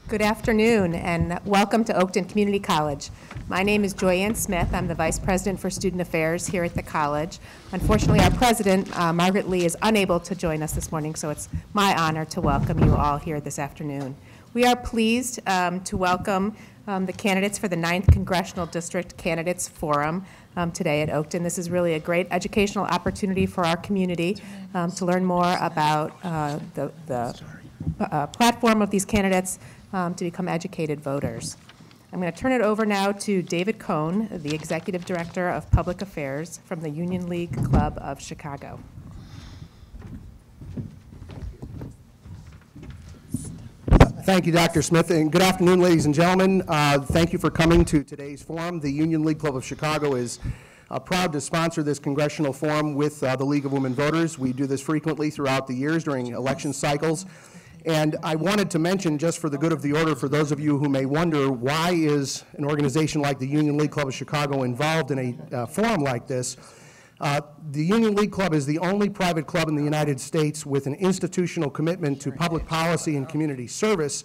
Good afternoon and welcome to Oakton Community College. My name is Joyanne Smith. I'm the Vice President for Student Affairs here at the college. Unfortunately, our President, Margaret Lee, is unable to join us this morning, so it's my honor to welcome you all here this afternoon. We are pleased to welcome the candidates for the 9th Congressional District Candidates Forum today at Oakton. This is really a great educational opportunity for our community to learn more about the platform of these candidates to become educated voters. I'm going to turn it over now to David Cohn, the Executive Director of Public Affairs from the Union League Club of Chicago. Thank you, Dr. Smith, and good afternoon, ladies and gentlemen. Thank you for coming to today's forum. The Union League Club of Chicago is proud to sponsor this congressional forum with the League of Women Voters. We do this frequently throughout the years during election cycles. And I wanted to mention, just for the good of the order, for those of you who may wonder, why is an organization like the Union League Club of Chicago involved in a forum like this? The Union League Club is the only private club in the United States with an institutional commitment to public policy and community service.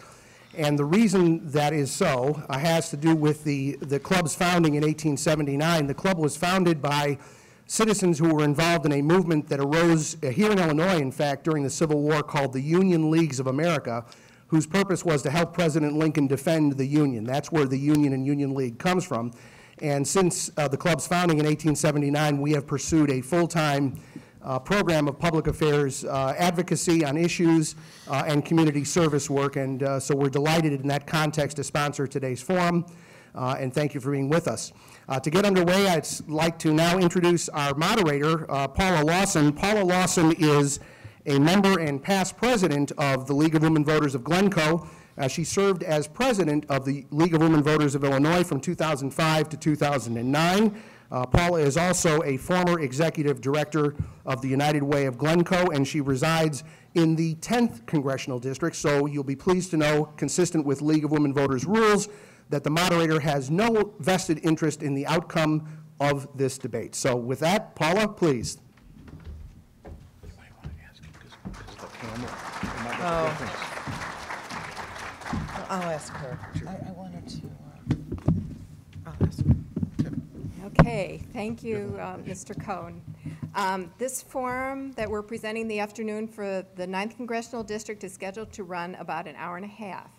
And the reason that is so has to do with the club's founding in 1879. The club was founded by citizens who were involved in a movement that arose here in Illinois, in fact, during the Civil War, called the Union Leagues of America, whose purpose was to help President Lincoln defend the Union. That's where the Union and Union League comes from. And since the club's founding in 1879, we have pursued a full-time program of public affairs advocacy on issues and community service work. And so we're delighted in that context to sponsor today's forum. And thank you for being with us. To get underway, I'd like to now introduce our moderator, Paula Lawson. Paula Lawson is a member and past president of the League of Women Voters of Glencoe. She served as president of the League of Women Voters of Illinois from 2005 to 2009. Paula is also a former executive director of the United Way of Glencoe, and she resides in the 10th Congressional District. So you'll be pleased to know, consistent with League of Women Voters rules, that the moderator has no vested interest in the outcome of this debate. So with that, Paula, please. You might want to ask him because the camera. I'll ask her. I wanted to. I'll ask her. Okay, thank you, Mr. Cohn. This forum that we're presenting the afternoon for the 9th Congressional District is scheduled to run about an hour and a half.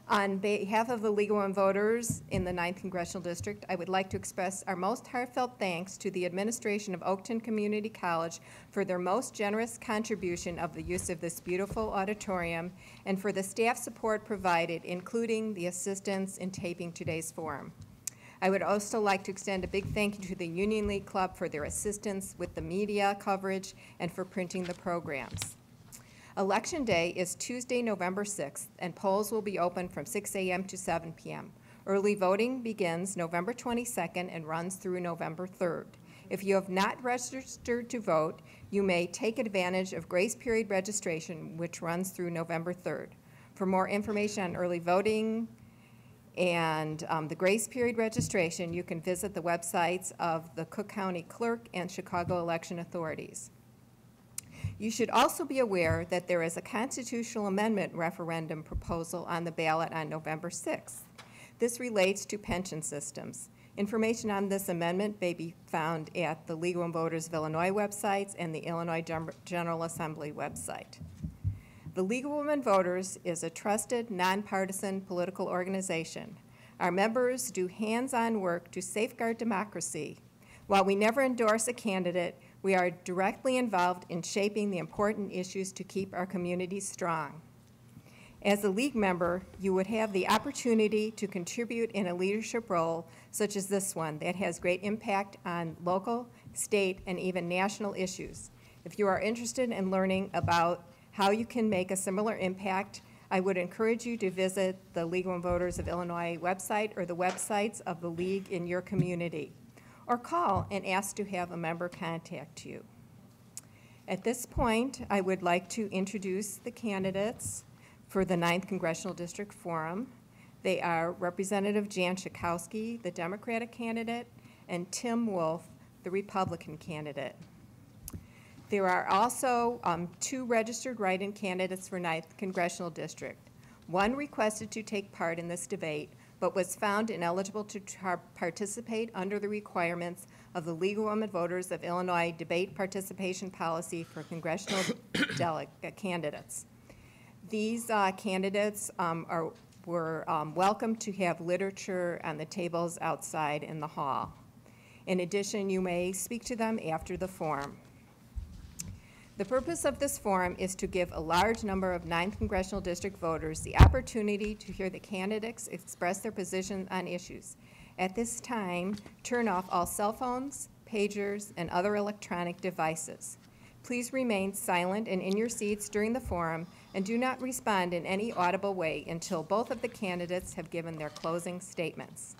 On behalf of the League of Women Voters in the 9th Congressional District, I would like to express our most heartfelt thanks to the administration of Oakton Community College for their most generous contribution of the use of this beautiful auditorium and for the staff support provided, including the assistance in taping today's forum. I would also like to extend a big thank you to the Union League Club for their assistance with the media coverage and for printing the programs. Election Day is Tuesday, November 6th, and polls will be open from 6 a.m. to 7 p.m. Early voting begins November 22nd and runs through November 3rd. If you have not registered to vote, you may take advantage of grace period registration, which runs through November 3rd. For more information on early voting and the grace period registration, you can visit the websites of the Cook County Clerk and Chicago election authorities. You should also be aware that there is a constitutional amendment referendum proposal on the ballot on November 6th. This relates to pension systems. Information on this amendment may be found at the League of Women Voters of Illinois websites and the Illinois General Assembly website. The League of Women Voters is a trusted, nonpartisan political organization. Our members do hands-on work to safeguard democracy. While we never endorse a candidate, we are directly involved in shaping the important issues to keep our communities strong. As a League member, you would have the opportunity to contribute in a leadership role such as this one that has great impact on local, state, and even national issues. If you are interested in learning about how you can make a similar impact, I would encourage you to visit the League of Women Voters of Illinois website or the websites of the League in your community, or call and ask to have a member contact you. At this point, I would like to introduce the candidates for the 9th Congressional District Forum. They are Representative Jan Schakowsky, the Democratic candidate, and Tim Wolf, the Republican candidate. There are also two registered write-in candidates for 9th Congressional District. One requested to take part in this debate, but was found ineligible to participate under the requirements of the League of Women Voters of Illinois debate participation policy for congressional candidates. These candidates were welcome to have literature on the tables outside in the hall. In addition, you may speak to them after the forum. The purpose of this forum is to give a large number of 9th Congressional District voters the opportunity to hear the candidates express their position on issues. At this time, turn off all cell phones, pagers, and other electronic devices. Please remain silent and in your seats during the forum, and do not respond in any audible way until both of the candidates have given their closing statements.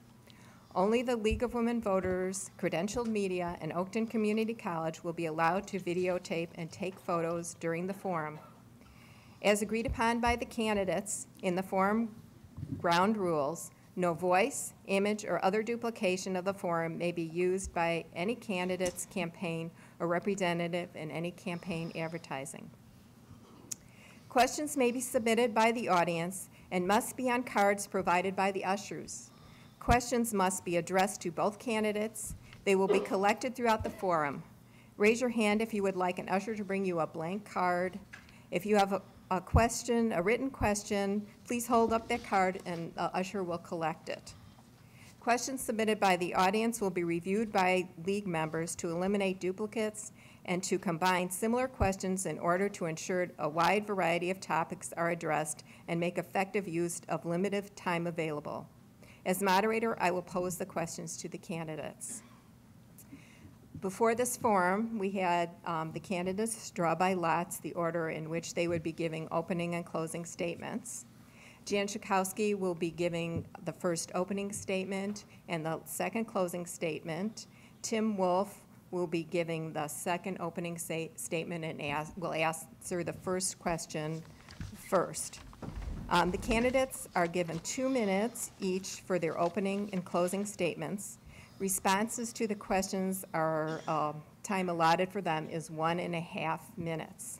Only the League of Women Voters, credentialed media, and Oakton Community College will be allowed to videotape and take photos during the forum. As agreed upon by the candidates in the forum ground rules, no voice, image, or other duplication of the forum may be used by any candidate's campaign or representative in any campaign advertising. Questions may be submitted by the audience and must be on cards provided by the ushers. Questions must be addressed to both candidates. They will be collected throughout the forum. Raise your hand if you would like an usher to bring you a blank card. If you have a question, a written question, please hold up that card and the usher will collect it. Questions submitted by the audience will be reviewed by League members to eliminate duplicates and to combine similar questions in order to ensure a wide variety of topics are addressed and make effective use of limited time available. As moderator, I will pose the questions to the candidates. Before this forum, we had the candidates draw by lots the order in which they would be giving opening and closing statements. Jan Schakowsky will be giving the first opening statement and the second closing statement. Tim Wolf will be giving the second opening statement and will answer the first question first. The candidates are given 2 minutes each for their opening and closing statements. Responses to the questions are, time allotted for them is 1.5 minutes.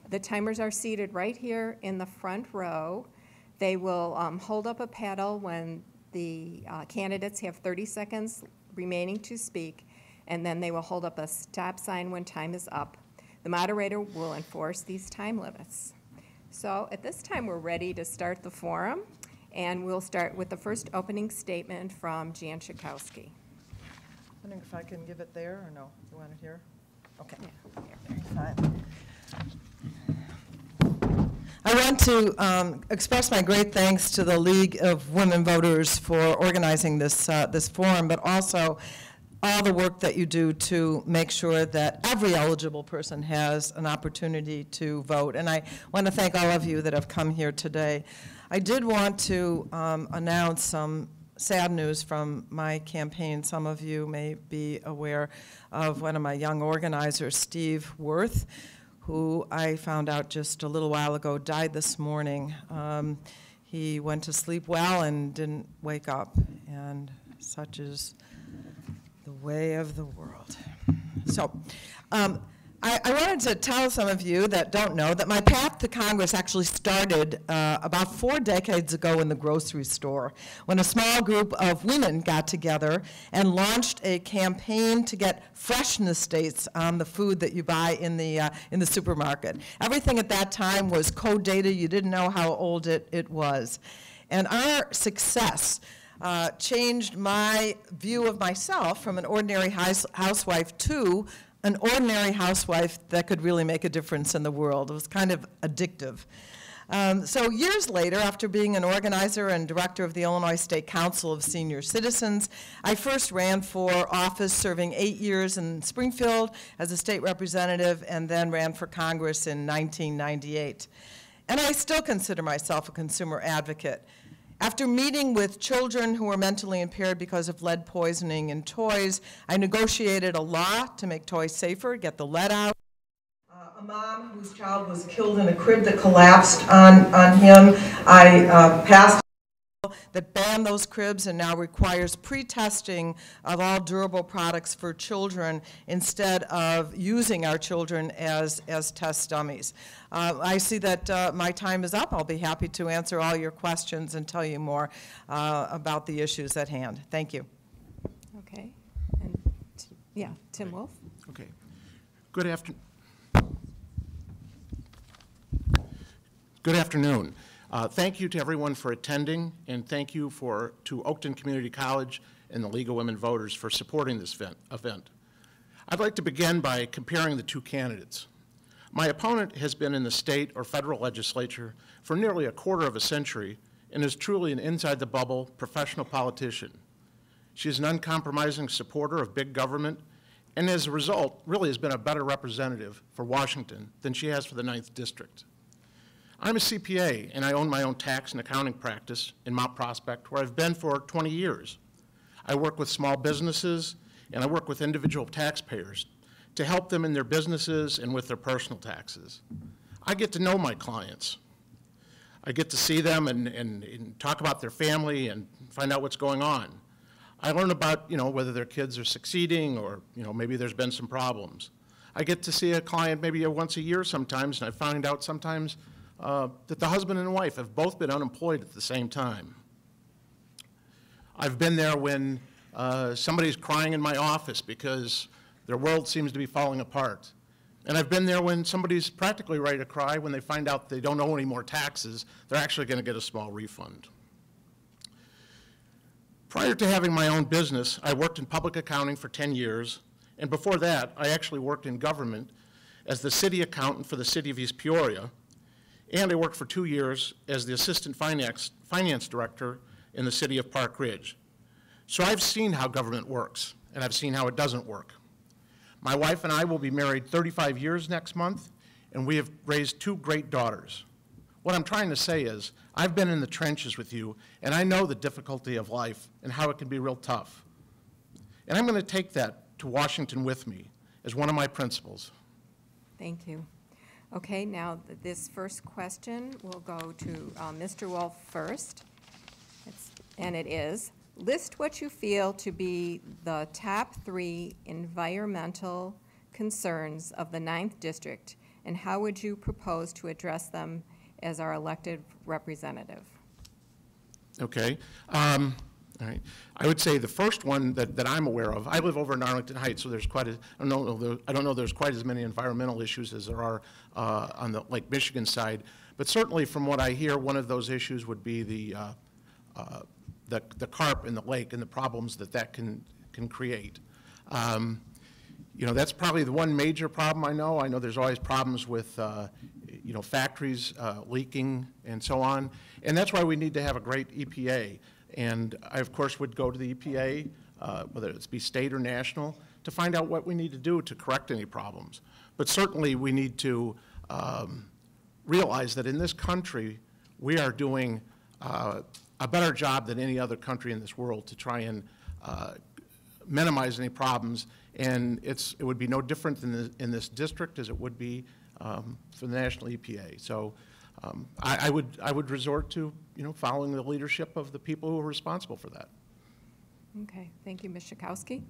The timers are seated right here in the front row. They will hold up a paddle when the candidates have 30 seconds remaining to speak, and then they will hold up a stop sign when time is up. The moderator will enforce these time limits. So at this time, we're ready to start the forum, and we'll start with the first opening statement from Jan Schakowsky. Wondering if I can give it there or no? You want it here? Okay. Yeah. Fine. I want to express my great thanks to the League of Women Voters for organizing this forum, but also all the work that you do to make sure that every eligible person has an opportunity to vote. And I want to thank all of you that have come here today. I did want to announce some sad news from my campaign. Some of you may be aware of one of my young organizers, Steve Worth, who I found out just a little while ago died this morning. He went to sleep well and didn't wake up, and such is the way of the world. So I wanted to tell some of you that don't know that my path to Congress actually started about 4 decades ago in the grocery store when a small group of women got together and launched a campaign to get freshness dates on the food that you buy in the supermarket. Everything at that time was code data. You didn't know how old it was. And our success changed my view of myself from an ordinary housewife to an ordinary housewife that could really make a difference in the world. It was kind of addictive. So years later, after being an organizer and director of the Illinois State Council of Senior Citizens, I first ran for office, serving 8 years in Springfield as a state representative, and then ran for Congress in 1998. And I still consider myself a consumer advocate. After meeting with children who were mentally impaired because of lead poisoning in toys, I negotiated a law to make toys safer, get the lead out. A mom whose child was killed in a crib that collapsed on him, I passed that banned those cribs and now requires pre-testing of all durable products for children instead of using our children as test dummies. I see that my time is up. I'll be happy to answer all your questions and tell you more about the issues at hand. Thank you. Okay. And, yeah, Tim Wolf. Okay. Good afternoon. Good afternoon. Thank you to everyone for attending, and thank you to Oakton Community College and the League of Women Voters for supporting this event. I'd like to begin by comparing the two candidates. My opponent has been in the state or federal legislature for nearly a quarter of a century and is truly an inside-the-bubble professional politician. She is an uncompromising supporter of big government and as a result really has been a better representative for Washington than she has for the 9th District. I'm a CPA, and I own my own tax and accounting practice in Mount Prospect, where I've been for 20 years. I work with small businesses, and I work with individual taxpayers to help them in their businesses and with their personal taxes. I get to know my clients. I get to see them and talk about their family and find out what's going on. I learn about, whether their kids are succeeding or, maybe there's been some problems. I get to see a client maybe once a year sometimes, and I find out sometimes that the husband and wife have both been unemployed at the same time. I've been there when somebody's crying in my office because their world seems to be falling apart. And I've been there when somebody's practically ready to cry when they find out they don't owe any more taxes. They're actually going to get a small refund. Prior to having my own business, I worked in public accounting for 10 years. And before that, I actually worked in government as the city accountant for the city of East Peoria. And I worked for 2 years as the assistant finance director in the city of Park Ridge. So I've seen how government works, and I've seen how it doesn't work. My wife and I will be married 35 years next month, and we have raised 2 great daughters. What I'm trying to say is, I've been in the trenches with you, and I know the difficulty of life and how it can be real tough. And I'm going to take that to Washington with me as one of my principles. Thank you. Okay, now this first question will go to Mr. Wolf first. And it is, list what you feel to be the top 3 environmental concerns of the 9th District, and how would you propose to address them as our elected representative? Okay. All right. I would say the first one that I'm aware of, I live over in Arlington Heights, so there's quite a, I don't know there's quite as many environmental issues as there are on the Lake Michigan side, but certainly from what I hear, one of those issues would be the carp in the lake and the problems that can create. That's probably the one major problem I know. I know there's always problems with factories leaking and so on, and that's why we need to have a great EPA. And I, of course, would go to the EPA, whether it's be state or national, to find out what we need to do to correct any problems. But certainly we need to realize that in this country, we are doing a better job than any other country in this world to try and minimize any problems. And it would be no different in this district as it would be for the national EPA. So I would resort to following the leadership of the people who are responsible for that. Okay, thank you, Ms. Schakowsky.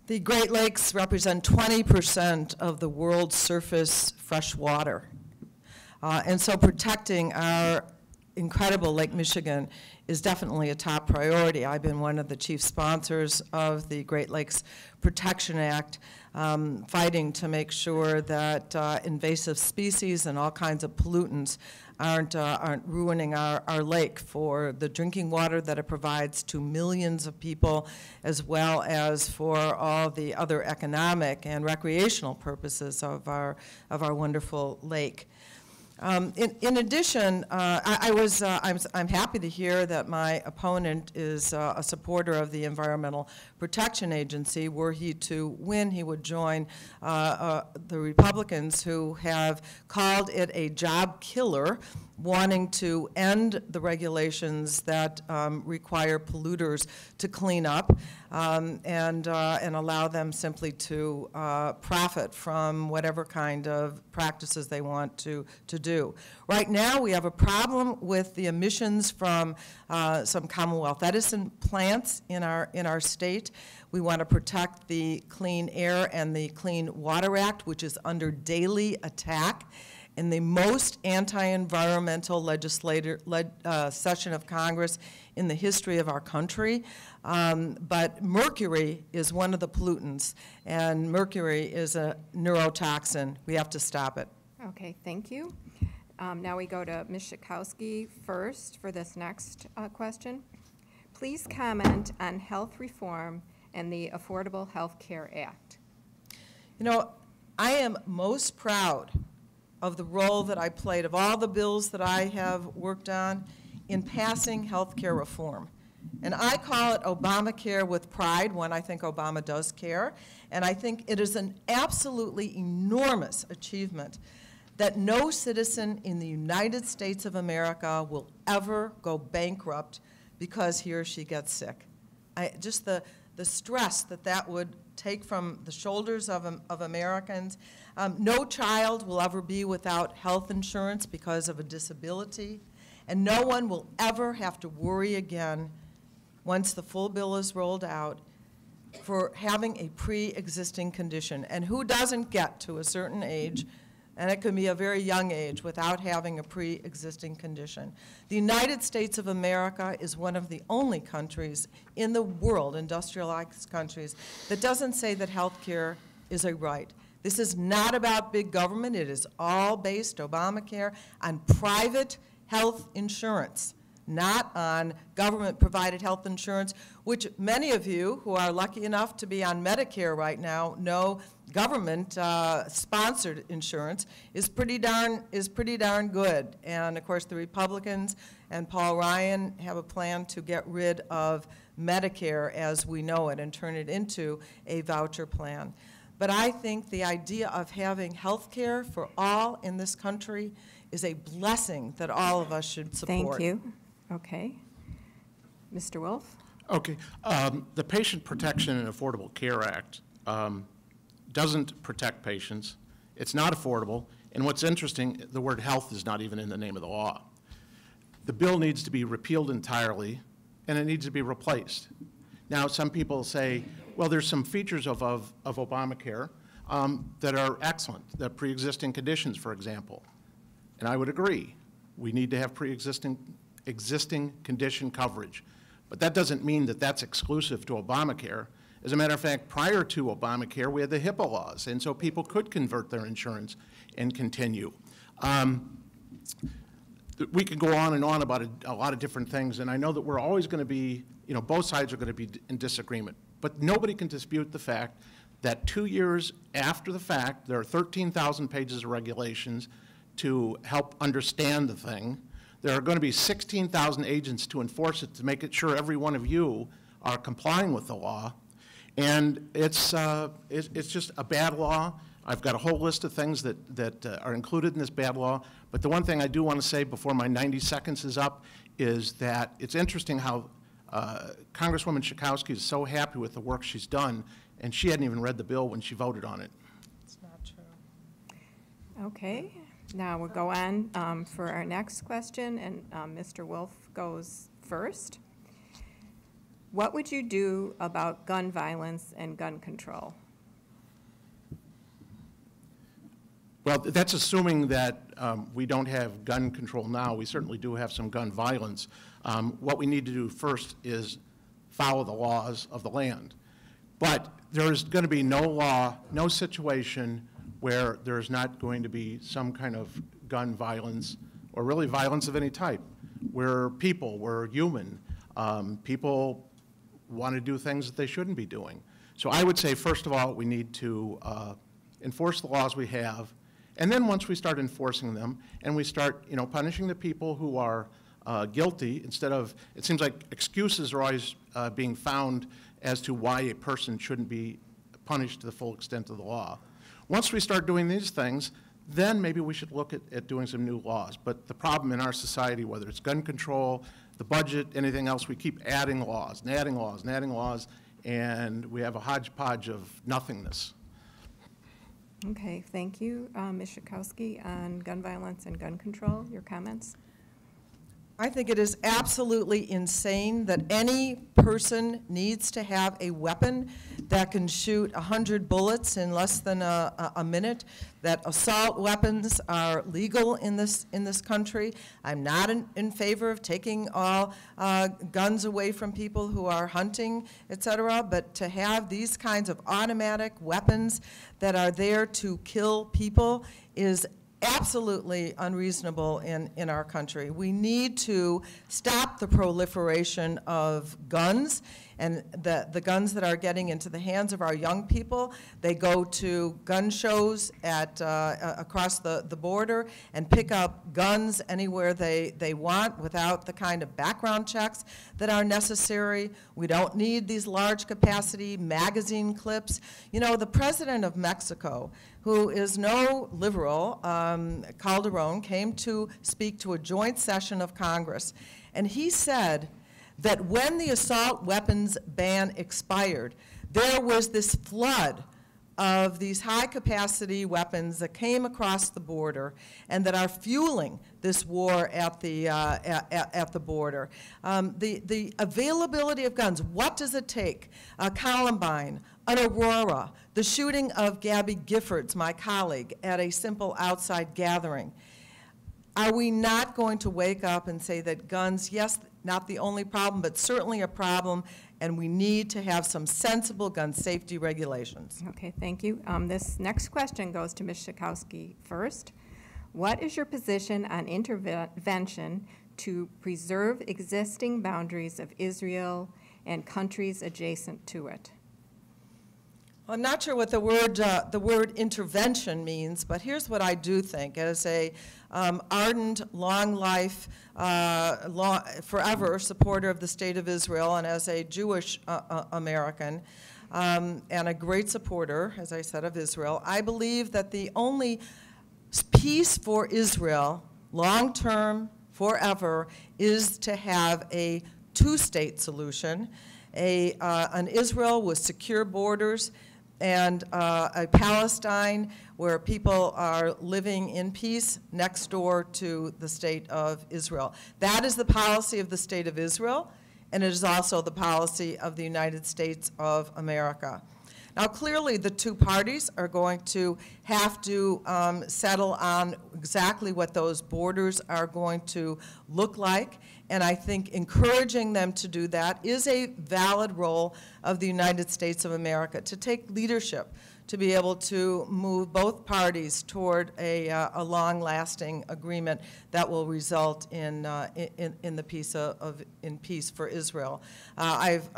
The Great Lakes represent 20% of the world's surface fresh water. And so protecting our incredible Lake Michigan is definitely a top priority. I've been one of the chief sponsors of the Great Lakes Protection Act, fighting to make sure that invasive species and all kinds of pollutants aren't ruining our lake for the drinking water that it provides to millions of people, as well as for all the other economic and recreational purposes of our wonderful lake. In addition, I'm happy to hear that my opponent is a supporter of the Environmental Protection Agency. Were he to win, he would join the Republicans who have called it a job killer, wanting to end the regulations that require polluters to clean up and allow them simply to profit from whatever kind of practices they want to do. Right now, we have a problem with the emissions from some Commonwealth Edison plants in our state. We want to protect the Clean Air and the Clean Water Act, which is under daily attack in the most anti-environmental session of Congress in the history of our country. But mercury is one of the pollutants, and mercury is a neurotoxin. We have to stop it. Okay, thank you. Now we go to Ms. Schakowsky first for this next question. Please comment on health reform and the Affordable Health Care Act. You know, I am most proud of the role that I played, of all the bills that I have worked on, in passing health care reform. And I call it Obamacare with pride when I think Obama does care. And I think it is an absolutely enormous achievement that no citizen in the United States of America will ever go bankrupt because he or she gets sick. Just the stress that would take from the shoulders of Americans. No child will ever be without health insurance because of a disability, and no one will ever have to worry again, once the full bill is rolled out, for having a pre-existing condition. And who doesn't get to a certain age, and it can be a very young age, without having a pre-existing condition? The United States of America is one of the only countries in the world, industrialized countries, that doesn't say that health care is a right. This is not about big government. It is all based, Obamacare, on private health insurance, not on government-provided health insurance, which many of you who are lucky enough to be on Medicare right now know government-sponsored insurance is pretty darn good. And of course, the Republicans and Paul Ryan have a plan to get rid of Medicare as we know it and turn it into a voucher plan. But I think the idea of having health care for all in this country is a blessing that all of us should support. Thank you. Okay. Mr. Wolf? Okay. The Patient Protection and Affordable Care Act doesn't protect patients. It's not affordable. And what's interesting, the word health is not even in the name of the law. The bill needs to be repealed entirely, and it needs to be replaced. Now, some people say, well, there's some features of Obamacare that are excellent, the pre-existing conditions, for example. And I would agree. We need to have pre-existing condition coverage. But that doesn't mean that that's exclusive to Obamacare. As a matter of fact, prior to Obamacare, we had the HIPAA laws, and so people could convert their insurance and continue. We could go on and on about a lot of different things, and I know that we're always going to be, you know, both sides are going to be in disagreement. But nobody can dispute the fact that 2 years after the fact, there are 13,000 pages of regulations to help understand the thing. There are going to be 16,000 agents to enforce it, to make it sure every one of you are complying with the law. And it's just a bad law. I've got a whole list of things that are included in this bad law. But the one thing I do want to say before my 90 seconds is up is that it's interesting how Congresswoman Schakowsky is so happy with the work she's done, and she hadn't even read the bill when she voted on it. It's not true. Okay. Now we'll go on for our next question, and Mr. Wolf goes first. What would you do about gun violence and gun control? Well, that's assuming that we don't have gun control now. We certainly do have some gun violence. What we need to do first is follow the laws of the land. But there is going to be no law, no situation where there is not going to be some kind of gun violence, or really violence of any type. We're people, we're human. People want to do things that they shouldn't be doing. So I would say, first of all, we need to enforce the laws we have, and then once we start enforcing them, and we start, you know, punishing the people who are guilty, instead of, it seems like excuses are always being found as to why a person shouldn't be punished to the full extent of the law. Once we start doing these things, then maybe we should look at doing some new laws. But the problem in our society, whether it's gun control, the budget, anything else, we keep adding laws and adding laws and adding laws, and we have a hodgepodge of nothingness. Okay, thank you. Ms. Schakowsky, on gun violence and gun control, your comments? I think it is absolutely insane that any person needs to have a weapon that can shoot 100 bullets in less than a minute, that assault weapons are legal in this country. I'm not in favor of taking all guns away from people who are hunting, et cetera, but to have these kinds of automatic weapons that are there to kill people is absolutely unreasonable in our country. We need to stop the proliferation of guns, and the guns that are getting into the hands of our young people. They go to gun shows across the border and pick up guns anywhere they want without the kind of background checks that are necessary. We don't need these large capacity magazine clips. You know, the president of Mexico, who is no liberal, Calderon, came to speak to a joint session of Congress, and he said that when the assault weapons ban expired, there was this flood of these high-capacity weapons that came across the border and that are fueling this war at the border. The availability of guns, what does it take? Columbine, an Aurora, the shooting of Gabby Giffords, my colleague, at a simple outside gathering. Are we not going to wake up and say that guns, yes, not the only problem, but certainly a problem, and we need to have some sensible gun safety regulations? Okay, thank you. This next question goes to Ms. Schakowsky first. What is your position on intervention to preserve existing boundaries of Israel and countries adjacent to it? I'm not sure what the word intervention means, but here's what I do think. As a ardent, long life, forever supporter of the State of Israel, and as a Jewish American, and a great supporter, as I said, of Israel, I believe that the only peace for Israel, long-term, forever, is to have a two-state solution, an Israel with secure borders, and a Palestine where people are living in peace next door to the State of Israel. That is the policy of the State of Israel, and it is also the policy of the United States of America. Now, clearly, the two parties are going to have to settle on exactly what those borders are going to look like, and I think encouraging them to do that is a valid role of the United States of America, to take leadership, to be able to move both parties toward a long-lasting agreement that will result in the peace for Israel. I've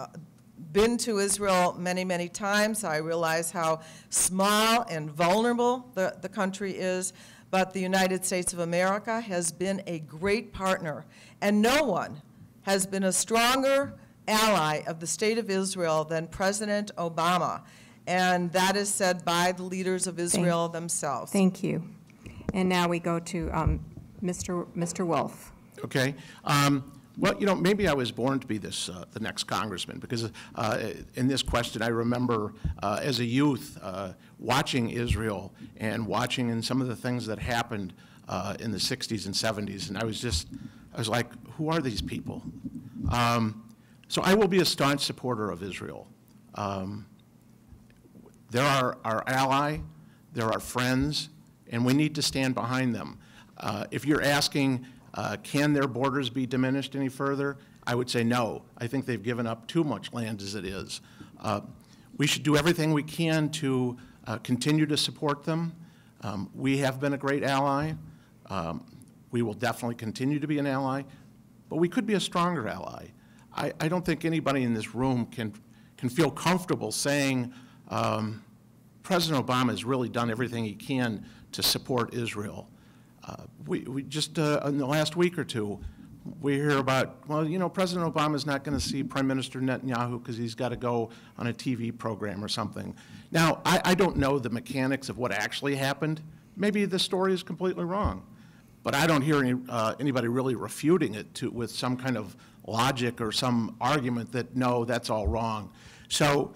been to Israel many, many times. I realize how small and vulnerable the country is, but the United States of America has been a great partner, and no one has been a stronger ally of the State of Israel than President Obama, and that is said by the leaders of Israel themselves. Thank you. And now we go to Mr. Wolf. Okay. Well, you know, maybe I was born to be the next congressman, because in this question I remember as a youth watching Israel and watching in some of the things that happened in the 60s and 70s, and I was like, who are these people? So I will be a staunch supporter of Israel. They're our ally, they're our friends, and we need to stand behind them. If you're asking, can their borders be diminished any further? I would say no. I think they've given up too much land as it is. We should do everything we can to continue to support them. We have been a great ally. We will definitely continue to be an ally, but we could be a stronger ally. I don't think anybody in this room can feel comfortable saying President Obama has really done everything he can to support Israel. We just, in the last week or two, we hear about, well, you know, President Obama's not going to see Prime Minister Netanyahu because he's got to go on a TV program or something. Now, I don't know the mechanics of what actually happened. Maybe the story is completely wrong. But I don't hear anybody really refuting it with some kind of logic or some argument that, no, that's all wrong. So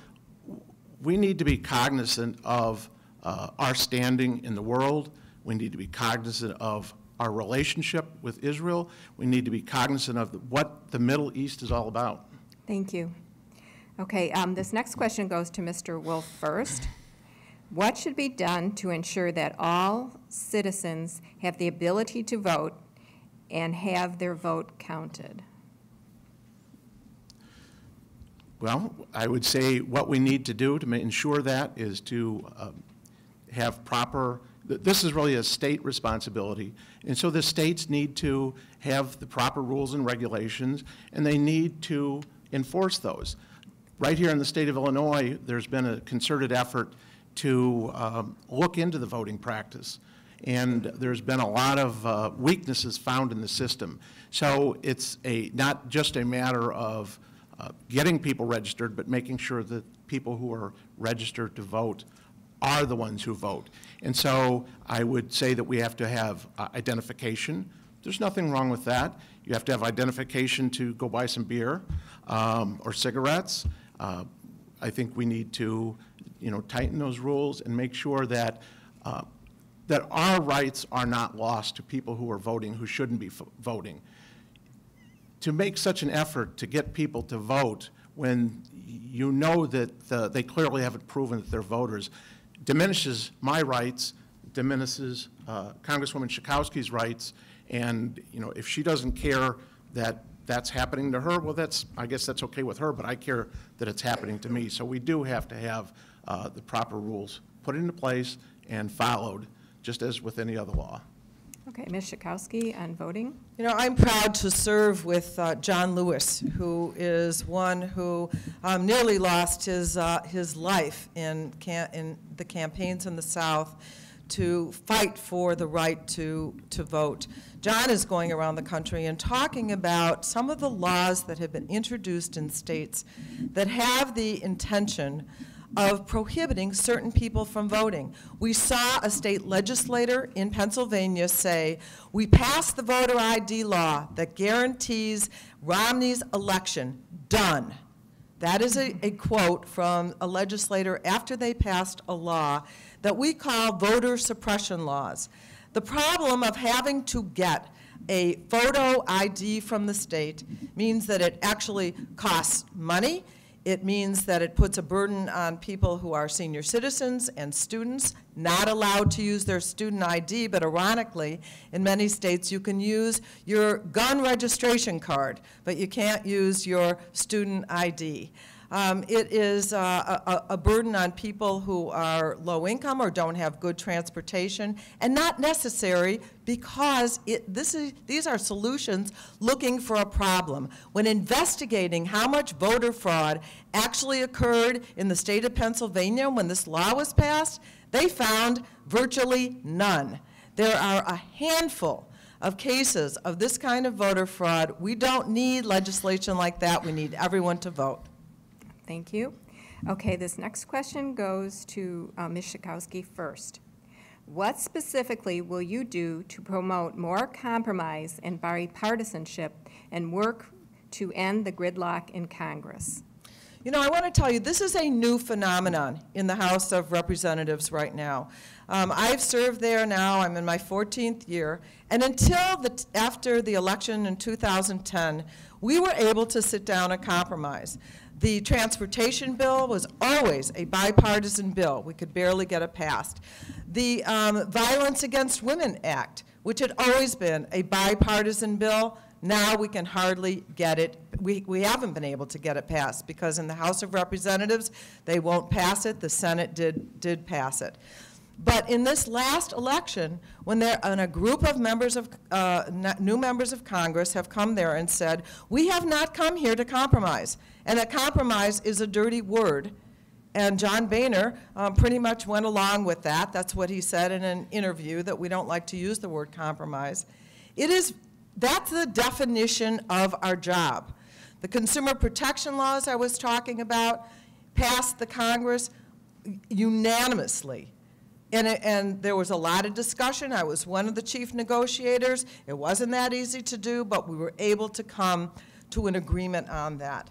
we need to be cognizant of our standing in the world. We need to be cognizant of our relationship with Israel. We need to be cognizant of what the Middle East is all about. Thank you. Okay, this next question goes to Mr. Wolf first. What should be done to ensure that all citizens have the ability to vote and have their vote counted? Well, I would say what we need to do to ensure that is to have proper, this is really a state responsibility, and so the states need to have the proper rules and regulations, and they need to enforce those. Right here in the state of Illinois, there's been a concerted effort to look into the voting practice, and there's been a lot of weaknesses found in the system. So it's not just a matter of getting people registered, but making sure that people who are registered to vote are the ones who vote. And so I would say that we have to have identification. There's nothing wrong with that. You have to have identification to go buy some beer or cigarettes. I think we need to, you know, tighten those rules and make sure that that our rights are not lost to people who are voting who shouldn't be voting. To make such an effort to get people to vote when you know that they clearly haven't proven that they're voters diminishes my rights, diminishes Congresswoman Schakowsky's rights, and you know, if she doesn't care that that's happening to her, well, I guess that's okay with her, but I care that it's happening to me. So we do have to have the proper rules put into place and followed, just as with any other law. Okay, Ms. Schakowsky on voting. You know, I'm proud to serve with John Lewis, who is one who nearly lost his life in the campaigns in the South to fight for the right to vote. John is going around the country and talking about some of the laws that have been introduced in states that have the intention of prohibiting certain people from voting. We saw a state legislator in Pennsylvania say, we passed the voter ID law that guarantees Romney's election. Done. That is a quote from a legislator after they passed a law that we call voter suppression laws. The problem of having to get a photo ID from the state means that it actually costs money. It means that it puts a burden on people who are senior citizens and students, not allowed to use their student ID, but ironically, in many states, you can use your gun registration card, but you can't use your student ID. It is a burden on people who are low income or don't have good transportation, and not necessary because these are solutions looking for a problem. When investigating how much voter fraud actually occurred in the state of Pennsylvania when this law was passed, they found virtually none. There are a handful of cases of this kind of voter fraud. We don't need legislation like that. We need everyone to vote. Thank you. Okay, this next question goes to Ms. Schakowsky first. What specifically will you do to promote more compromise and bipartisanship and work to end the gridlock in Congress? You know, I want to tell you, this is a new phenomenon in the House of Representatives right now. I've served there now, I'm in my 14th year, and after the election in 2010, we were able to sit down and compromise. The transportation bill was always a bipartisan bill. We could barely get it passed. The Violence Against Women Act, which had always been a bipartisan bill, now we can hardly get it. We haven't been able to get it passed because in the House of Representatives, they won't pass it. The Senate did pass it. But in this last election, when a group of new members of Congress have come there and said, we have not come here to compromise, and that compromise is a dirty word. And John Boehner pretty much went along with that. That's what he said in an interview, that we don't like to use the word compromise. It is That's the definition of our job. The consumer protection laws I was talking about passed the Congress unanimously. And there was a lot of discussion. I was one of the chief negotiators. It wasn't that easy to do, but we were able to come to an agreement on that.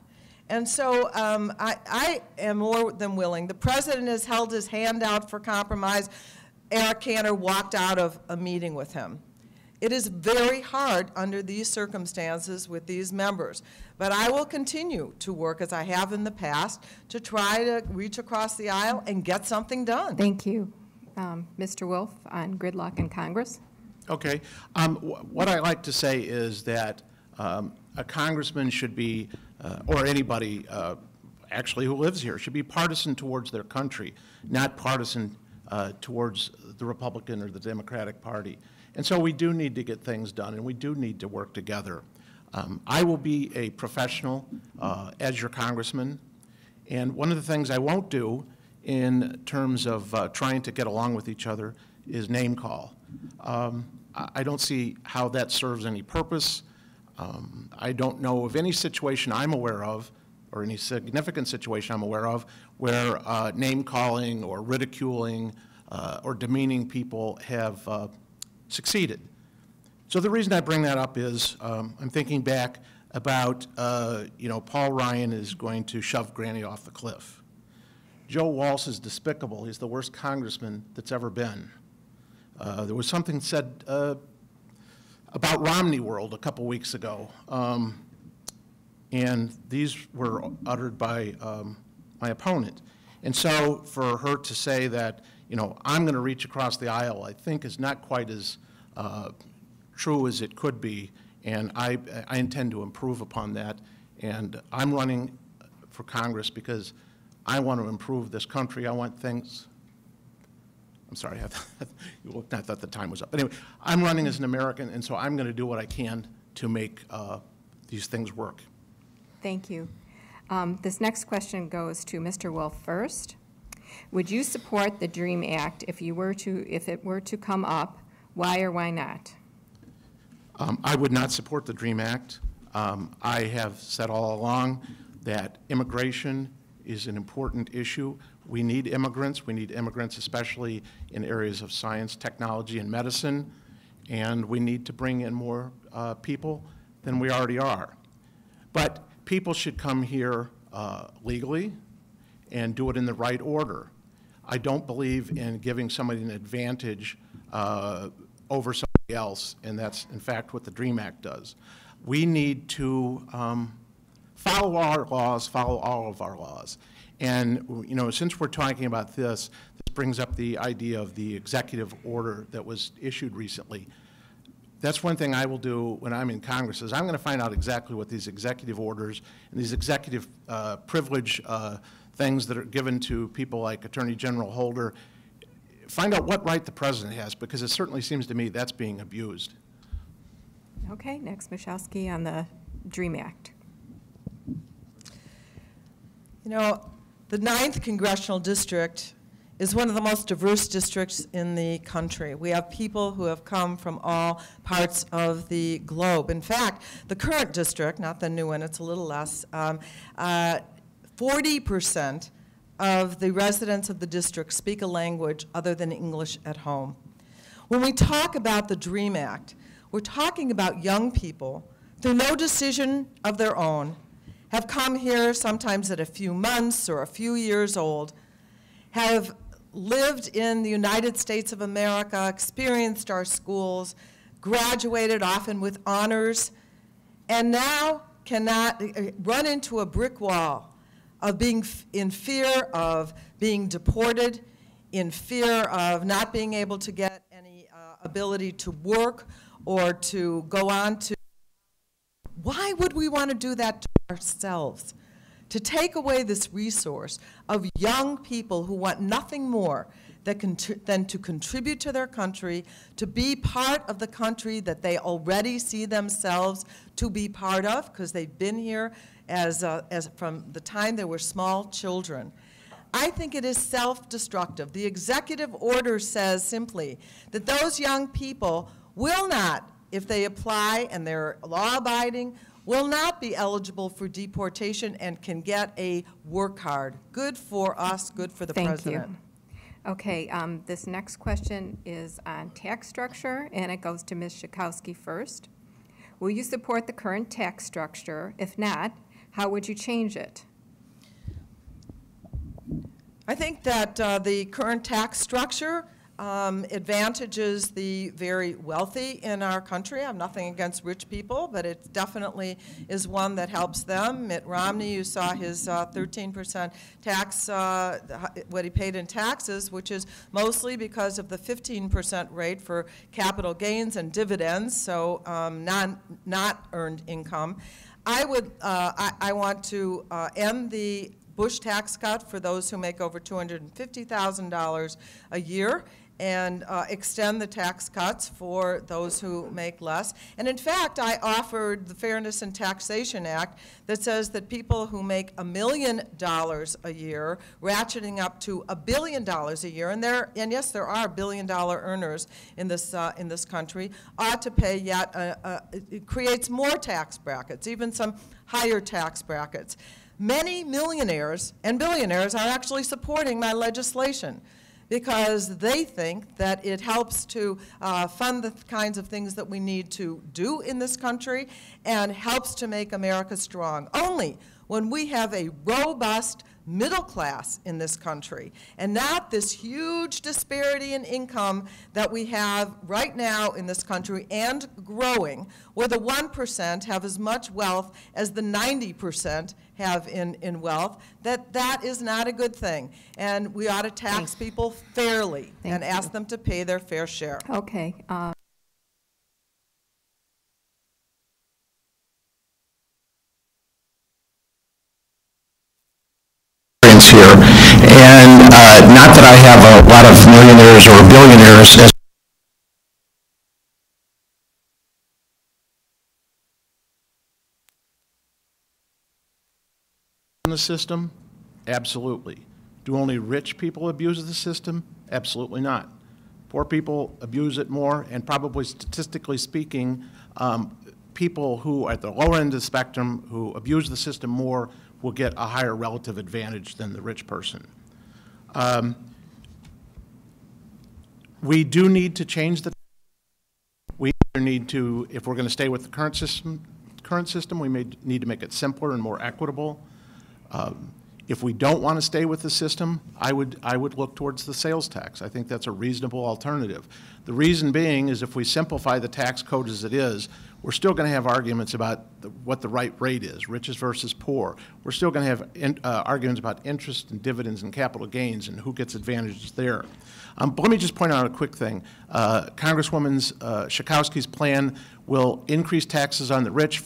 And so I am more than willing. The president has held his hand out for compromise. Eric Cantor walked out of a meeting with him. It is very hard under these circumstances with these members. But I will continue to work, as I have in the past, to try to reach across the aisle and get something done. Thank you. Mr. Wolf on gridlock in Congress. Okay. What I like to say is that a congressman should be, or anybody actually who lives here, should be partisan towards their country, not partisan towards the Republican or the Democratic Party. And so we do need to get things done, and we do need to work together. I will be a professional as your congressman, and one of the things I won't do in terms of trying to get along with each other is name call. I don't see how that serves any purpose. I don't know of any situation I'm aware of, or any significant situation I'm aware of, where name calling or ridiculing or demeaning people have succeeded. So the reason I bring that up is I'm thinking back about, Paul Ryan is going to shove Granny off the cliff. Joe Walsh is despicable. He's the worst congressman that's ever been. There was something said about Romney World a couple weeks ago, and these were uttered by my opponent. And so for her to say that, I'm going to reach across the aisle, I think is not quite as true as it could be, and I intend to improve upon that. And I'm running for Congress because I want to improve this country. I want things. I'm sorry, I thought the time was up. Anyway, I'm running as an American, and so I'm going to do what I can to make these things work. Thank you. This next question goes to Mr. Wolf first. Would you support the DREAM Act if it were to come up? Why or why not? I would not support the DREAM Act. I have said all along that immigration is an important issue. We need immigrants. We need immigrants especially in areas of science, technology, and medicine. And we need to bring in more people than we already are. But people should come here legally and do it in the right order. I don't believe in giving somebody an advantage over somebody else, and that's in fact what the DREAM Act does. We need to follow our laws, follow all of our laws. And since we're talking about this brings up the idea of the executive order that was issued recently. That's one thing I will do when I'm in Congress, is I'm going to find out exactly what these executive orders and these executive privilege things that are given to people like Attorney General Holder, find out what right the president has, because it certainly seems to me that's being abused. Okay, next, Michalski on the DREAM Act. The 9th Congressional District is one of the most diverse districts in the country. We have people who have come from all parts of the globe. In fact, the current district, not the new one, it's a little less, 40% of the residents of the district speak a language other than English at home. When we talk about the DREAM Act, we're talking about young people, through no decision of their own, have come here sometimes at a few months or a few years old, have lived in the United States of America, experienced our schools, graduated often with honors, and now cannot run into a brick wall of being in fear of being deported, in fear of not being able to get any ability to work or to go on to. Why would we want to do that to ourselves? To take away this resource of young people who want nothing more than to contribute to their country, to be part of the country that they already see themselves to be part of, because they've been here as from the time they were small children. I think it is self-destructive. The executive order says simply that those young people will not if they apply and they're law-abiding, will not be eligible for deportation and can get a work card. Good for us, good for the president. Thank you. Okay, this next question is on tax structure, and it goes to Ms. Schakowsky first. Will you support the current tax structure? If not, how would you change it? I think that the current tax structure advantages the very wealthy in our country. I have nothing against rich people, but it definitely is one that helps them. Mitt Romney, you saw his 13% tax, what he paid in taxes, which is mostly because of the 15% rate for capital gains and dividends, so not earned income. I want to end the Bush tax cut for those who make over $250,000 a year, and extend the tax cuts for those who make less. And in fact, I offered the Fairness in Taxation Act that says that people who make $1 million a year, ratcheting up to $1 billion a year, and yes, there are billion-dollar earners in this country, ought to pay yet. It creates more tax brackets, even some higher tax brackets. Many millionaires and billionaires are actually supporting my legislation because they think that it helps to fund the kinds of things that we need to do in this country and helps to make America strong. Only when we have a robust middle class in this country and not this huge disparity in income that we have right now in this country and growing, where the 1% have as much wealth as the 90% have in wealth, that is not a good thing. And we ought to tax people fairly and ask them to pay their fair share. Okay. Here, and not that I have a lot of millionaires or billionaires as in the system. Absolutely. Do only rich people abuse the system? Absolutely not. Poor people abuse it more, and probably statistically speaking, people who are at the lower end of the spectrum who abuse the system more will get a higher relative advantage than the rich person. We do need to change the. We need to, if we're going to stay with the current system, we may need to make it simpler and more equitable. If we don't want to stay with the system, I would look towards the sales tax. I think that's a reasonable alternative. The reason being is if we simplify the tax code as it is, we're still going to have arguments about what the right rate is, riches versus poor. We're still going to have arguments about interest and dividends and capital gains and who gets advantages there. But let me just point out a quick thing. Congresswoman Schakowsky's plan will increase taxes on the rich,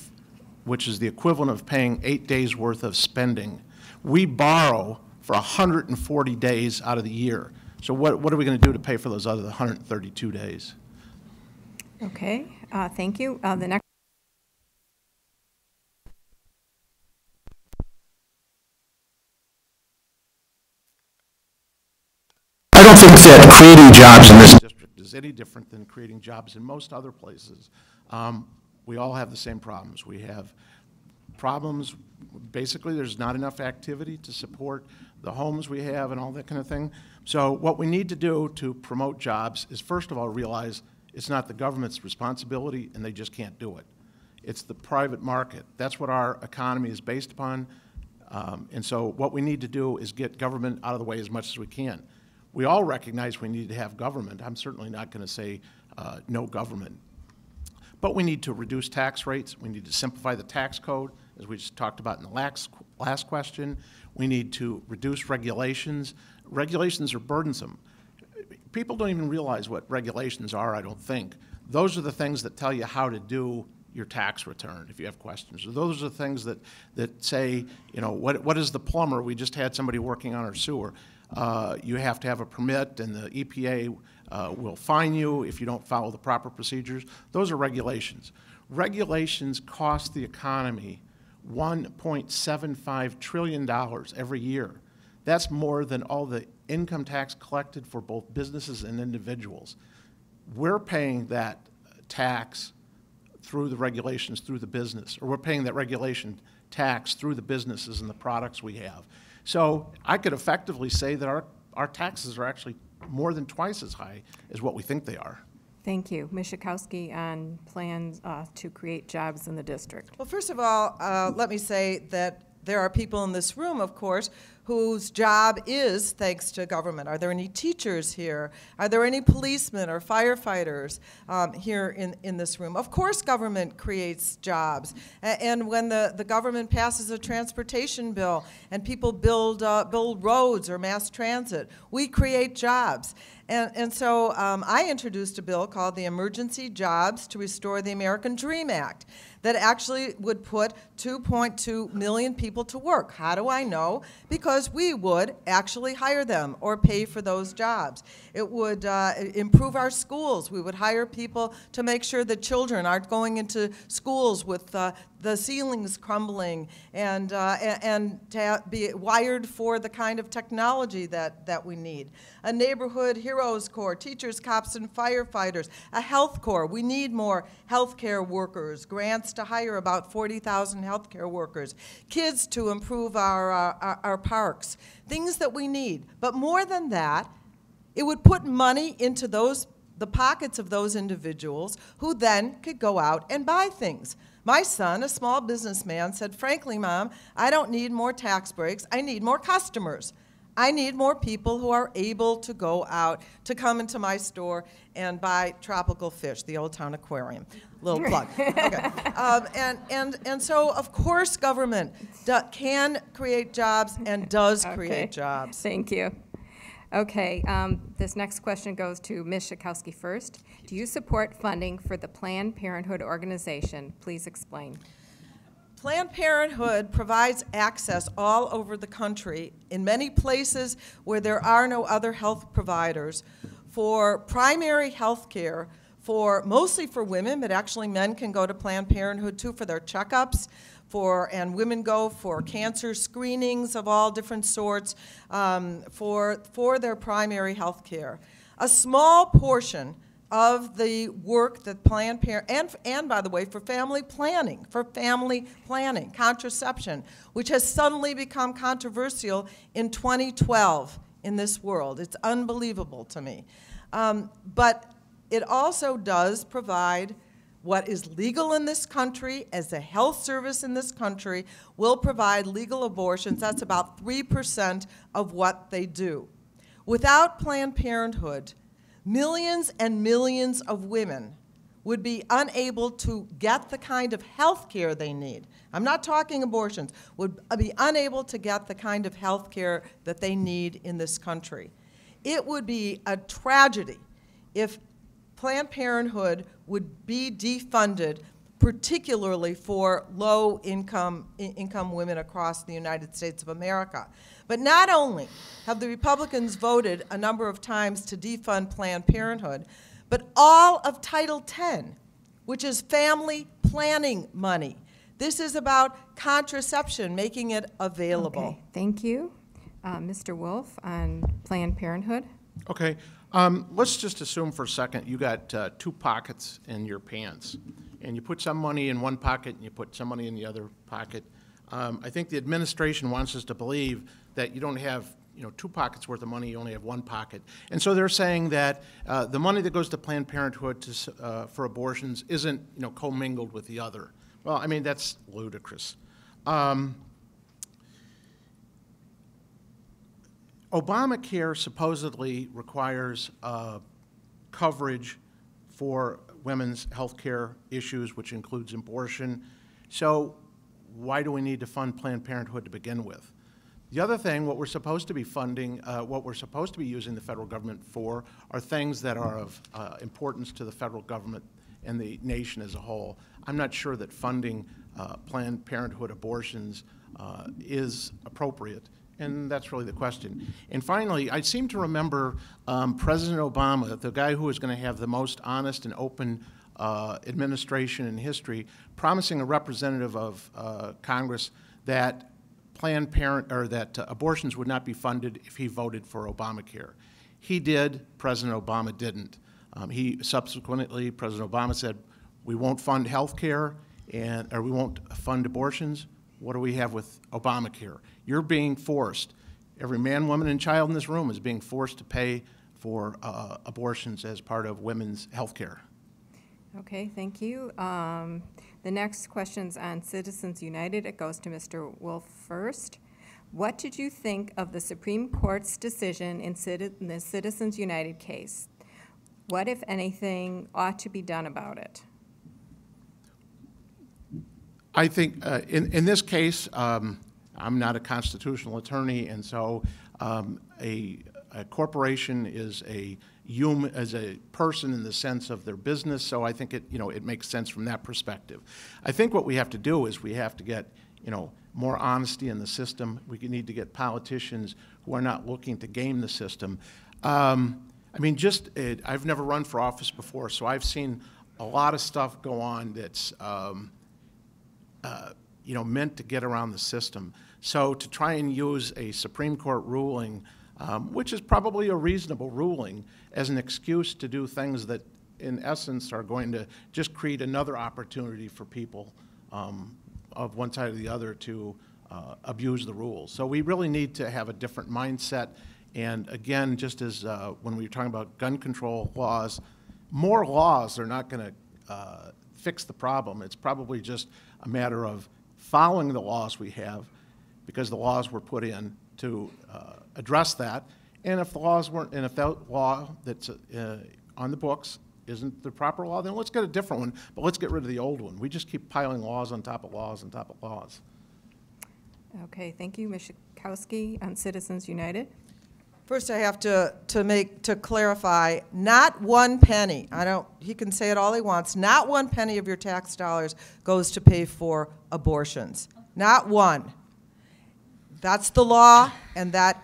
which is the equivalent of paying 8 days' worth of spending. We borrow for 140 days out of the year. So what are we going to do to pay for those other 132 days? Okay, thank you. The next. I don't think that creating jobs in this district is any different than creating jobs in most other places. We all have the same problems. We have problems, basically there's not enough activity to support the homes we have and all that kind of thing. So what we need to do to promote jobs is first of all realize it's not the government's responsibility and they just can't do it. It's the private market. That's what our economy is based upon. And so what we need to do is get government out of the way as much as we can. We all recognize we need to have government. I'm certainly not going to say no government. But we need to reduce tax rates. We need to simplify the tax code, as we just talked about in the last question. We need to reduce regulations. Regulations are burdensome. People don't even realize what regulations are, I don't think. Those are the things that tell you how to do your tax return if you have questions. Those are the things that say, you know, what is the plumber? We just had somebody working on our sewer. You have to have a permit, and the EPA will fine you if you don't follow the proper procedures. Those are regulations. Regulations cost the economy $1.75 trillion every year. That's more than all the income tax collected for both businesses and individuals. We're paying that tax through the regulations through the business, or we're paying that regulation tax through the businesses and the products we have. So I could effectively say that our taxes are actually more than twice as high as what we think they are. Thank you. Ms. Schakowsky on plans to create jobs in the district. Well, first of all, let me say that there are people in this room, of course, whose job is thanks to government. Are there any teachers here? Are there any policemen or firefighters here in this room? Of course government creates jobs. And when the government passes a transportation bill and people build roads or mass transit, we create jobs. And so I introduced a bill called the Emergency Jobs to Restore the American Dream Act that actually would put 2.2 million people to work. How do I know? Because we would actually hire them or pay for those jobs. It would improve our schools. We would hire people to make sure that children aren't going into schools with the ceilings crumbling and to be wired for the kind of technology that we need. A neighborhood heroes corps, teachers, cops, and firefighters. A health corps. We need more healthcare workers. Grants to hire about 40,000 healthcare workers. Kids to improve our parks. Things that we need. But more than that, it would put money into the pockets of those individuals who then could go out and buy things. My son, a small businessman, said, frankly, Mom, I don't need more tax breaks. I need more customers. I need more people who are able to go out to come into my store and buy tropical fish, the Old Town Aquarium. Little plug. Okay. And so, of course, government can create jobs and does create jobs. Thank you. Okay, this next question goes to Ms. Schakowsky first. Do you support funding for the Planned Parenthood organization? Please explain. Planned Parenthood provides access all over the country in many places where there are no other health providers for primary health care, mostly for women, but actually men can go to Planned Parenthood too for their checkups, and women go for cancer screenings of all different sorts for their primary health care. A small portion of the work that Planned Parenthood, and by the way, for family planning, contraception, which has suddenly become controversial in 2012 in this world. It's unbelievable to me. But it also does provide what is legal in this country, as a health service in this country, will provide legal abortions. That's about 3% of what they do. Without Planned Parenthood, millions and millions of women would be unable to get the kind of health care they need. I'm not talking abortions, would be unable to get the kind of health care that they need in this country. It would be a tragedy if Planned Parenthood would be defunded, particularly for low-income women across the United States of America. But not only have the Republicans voted a number of times to defund Planned Parenthood, but all of Title X, which is family planning money. This is about contraception, making it available. Okay, thank you. Mr. Wolf on Planned Parenthood. Okay. Let's just assume for a second you got 2 pockets in your pants, and you put some money in one pocket and you put some money in the other pocket. I think the administration wants us to believe that you don't have 2 pockets worth of money, you only have 1 pocket. And so they're saying that the money that goes to Planned Parenthood for abortions isn't commingled with the other. Well, I mean, that's ludicrous. Obamacare supposedly requires coverage for women's health care issues, which includes abortion. So why do we need to fund Planned Parenthood to begin with? The other thing, what we're supposed to be funding, what we're supposed to be using the federal government for are things that are of importance to the federal government and the nation as a whole. I'm not sure that funding Planned Parenthood abortions is appropriate. And that's really the question. And finally, I seem to remember President Obama, the guy who was going to have the most honest and open administration in history, promising a representative of Congress that abortions would not be funded if he voted for Obamacare. He did. President Obama didn't. President Obama said, we won't fund health care, or we won't fund abortions. What do we have with Obamacare? You're being forced, every man, woman, and child in this room is being forced to pay for abortions as part of women's health care. Okay, thank you. The next question's on Citizens United. It goes to Mr. Wolf first. What did you think of the Supreme Court's decision in the Citizens United case? What, if anything, ought to be done about it? I think in this case, I'm not a constitutional attorney, and so a corporation is a human, as a person in the sense of their business. So I think it makes sense from that perspective. I think what we have to do is we have to get more honesty in the system. We need to get politicians who are not looking to game the system. I mean, I've never run for office before, so I've seen a lot of stuff go on that's meant to get around the system. So to try and use a Supreme Court ruling, which is probably a reasonable ruling, as an excuse to do things that, in essence, are going to just create another opportunity for people of one side or the other to abuse the rules. So we really need to have a different mindset. And again, just as when we were talking about gun control laws, more laws are not going to fix the problem. It's probably just a matter of following the laws we have, because the laws were put in to address that. And if the laws weren't, and if that law that's on the books isn't the proper law, then let's get a different one, but let's get rid of the old one. We just keep piling laws on top of laws on top of laws. Okay, thank you. Ms. Schakowsky on Citizens United. First, I have to clarify, not one penny. He can say it all he wants. Not one penny of your tax dollars goes to pay for abortions. Not one. That's the law, and that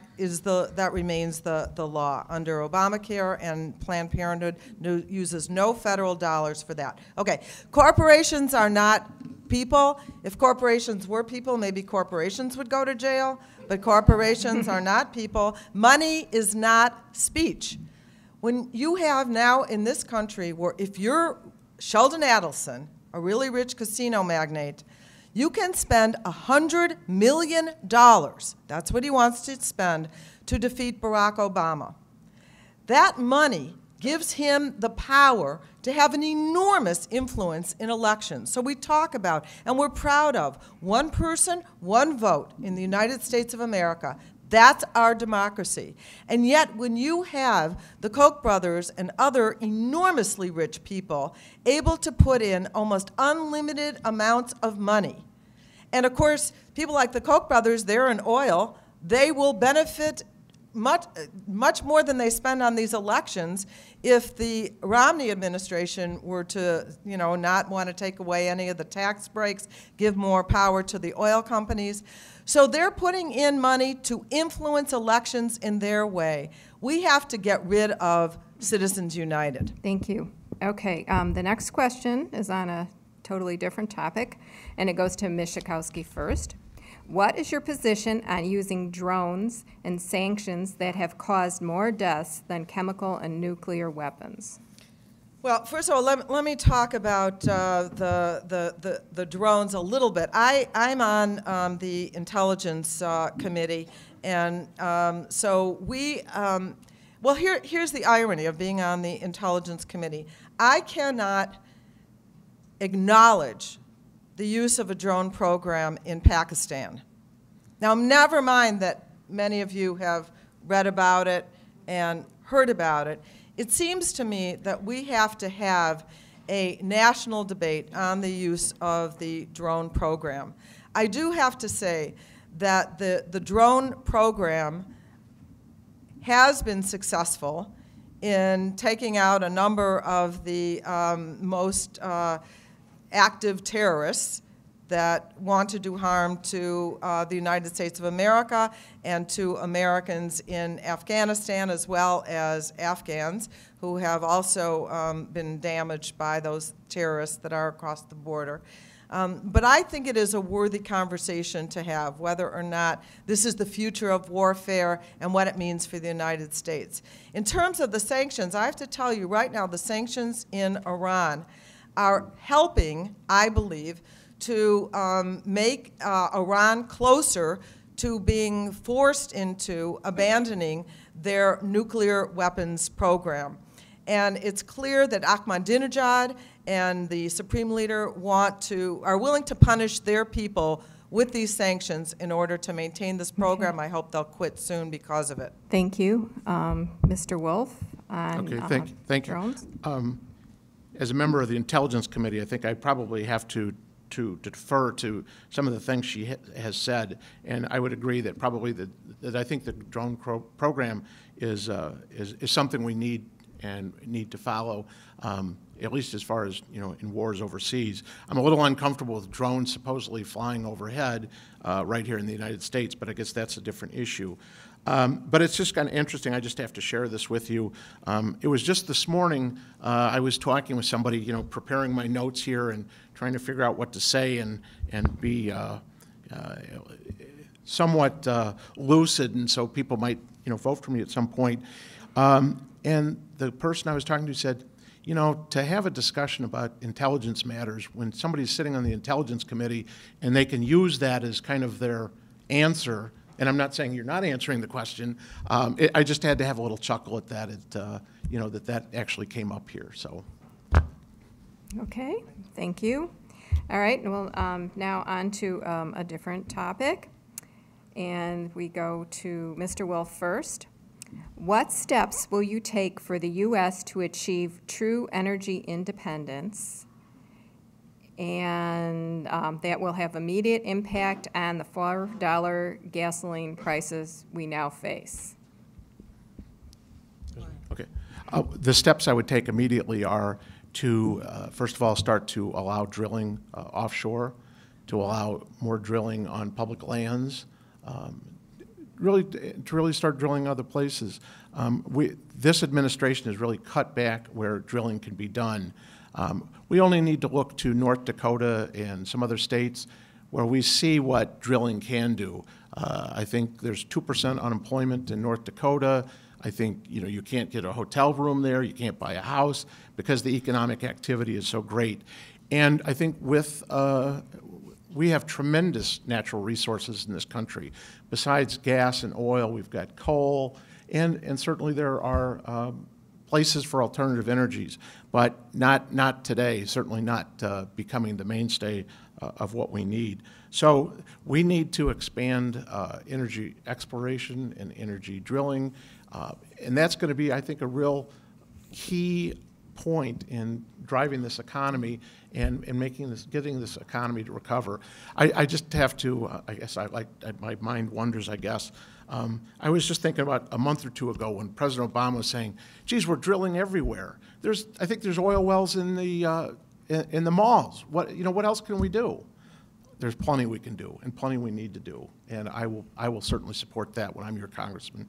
remains the law under Obamacare, and Planned Parenthood uses no federal dollars for that. Okay, corporations are not people. If corporations were people, maybe corporations would go to jail, but corporations are not people. Money is not speech. When you have now in this country where if you're Sheldon Adelson, a really rich casino magnate, you can spend $100 million, that's what he wants to spend, to defeat Barack Obama. That money gives him the power to have an enormous influence in elections. So we talk about, and we're proud of, one person, one vote in the United States of America. That's our democracy. And yet when you have the Koch brothers and other enormously rich people able to put in almost unlimited amounts of money, and of course, people like the Koch brothers, they're in oil, they will benefit much more than they spend on these elections if the Romney administration were to, not want to take away any of the tax breaks, give more power to the oil companies. So they're putting in money to influence elections in their way. We have to get rid of Citizens United. Thank you. Okay, the next question is on a totally different topic, and it goes to Ms. Schakowsky first. What is your position on using drones and sanctions that have caused more deaths than chemical and nuclear weapons? Well, first of all, let me talk about the drones a little bit. I'm on the Intelligence Committee, and so we, well, here's the irony of being on the Intelligence Committee. I cannot acknowledge the use of a drone program in Pakistan. Now, never mind that many of you have read about it and heard about it. It seems to me that we have to have a national debate on the use of the drone program. I do have to say that the drone program has been successful in taking out a number of the most active terrorists that want to do harm to the United States of America and to Americans in Afghanistan, as well as Afghans who have also been damaged by those terrorists that are across the border. But I think it is a worthy conversation to have, whether or not this is the future of warfare and what it means for the United States. In terms of the sanctions, I have to tell you right now, the sanctions in Iran, are helping, I believe, to make Iran closer to being forced into abandoning their nuclear weapons program. And it's clear that Ahmadinejad and the Supreme Leader are willing to punish their people with these sanctions in order to maintain this program. I hope they'll quit soon because of it. Thank you. Mr. Wolf on Okay, thank you. drones. As a member of the Intelligence Committee, I think I probably have to defer to some of the things she has said, and I would agree that probably that I think the drone program is something we need to follow, at least as far as, in wars overseas. I'm a little uncomfortable with drones supposedly flying overhead right here in the United States, but I guess that's a different issue. But it's just kind of interesting. I just have to share this with you. It was just this morning I was talking with somebody, preparing my notes here and trying to figure out what to say and be somewhat lucid, and so people might, vote for me at some point. And the person I was talking to said, to have a discussion about intelligence matters when somebody's sitting on the Intelligence Committee and they can use that as kind of their answer, and I'm not saying you're not answering the question, I just had to have a little chuckle at that, that actually came up here, so. Okay, thank you. All right, well, now on to a different topic, and we go to Mr. Wolf first. What steps will you take for the U.S. to achieve true energy independence, and that will have immediate impact on the $4 gasoline prices we now face? Okay. The steps I would take immediately are to, first of all, start to allow drilling offshore, to allow more drilling on public lands, to really start drilling other places. This administration has really cut back where drilling can be done. We only need to look to North Dakota and some other states where we see what drilling can do. I think there's 2% unemployment in North Dakota. I think you can't get a hotel room there, you can't buy a house because the economic activity is so great. And I think we have tremendous natural resources in this country. Besides gas and oil, we've got coal, and certainly there are places for alternative energies, but not today, certainly not becoming the mainstay of what we need. So we need to expand energy exploration and energy drilling, and that's going to be, I think, a real key point in driving this economy and getting this economy to recover. I just have to, I guess my mind wanders, I guess. I was just thinking about a month or two ago when President Obama was saying, geez, we're drilling everywhere. I think there's oil wells in the malls. What else can we do? There's plenty we can do and plenty we need to do. And I will certainly support that when I'm your congressman.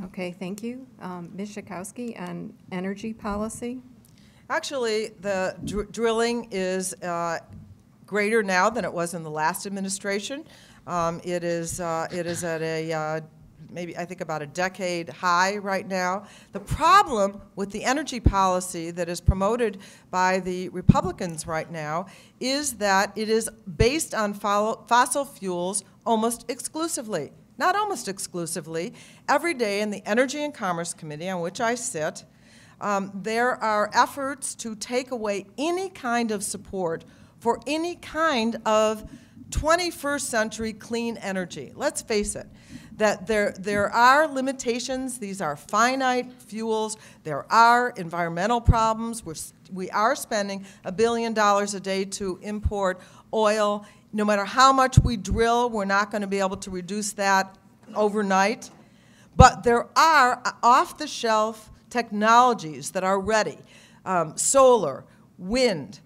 Okay, thank you. Ms. Schakowsky on energy policy. Actually, the drilling is greater now than it was in the last administration. It is at a maybe I think about a decade high right now. The problem with the energy policy that is promoted by the Republicans right now is that it is based on fossil fuels almost exclusively. Not almost exclusively. Every day in the Energy and Commerce Committee, on which I sit, there are efforts to take away any kind of support for any kind of 21st century clean energy. Let's face it, that there are limitations. These are finite fuels. There are environmental problems. We are spending $1 billion a day to import oil. No matter how much we drill, we're not going to be able to reduce that overnight. But there are off-the-shelf technologies that are ready, solar, wind,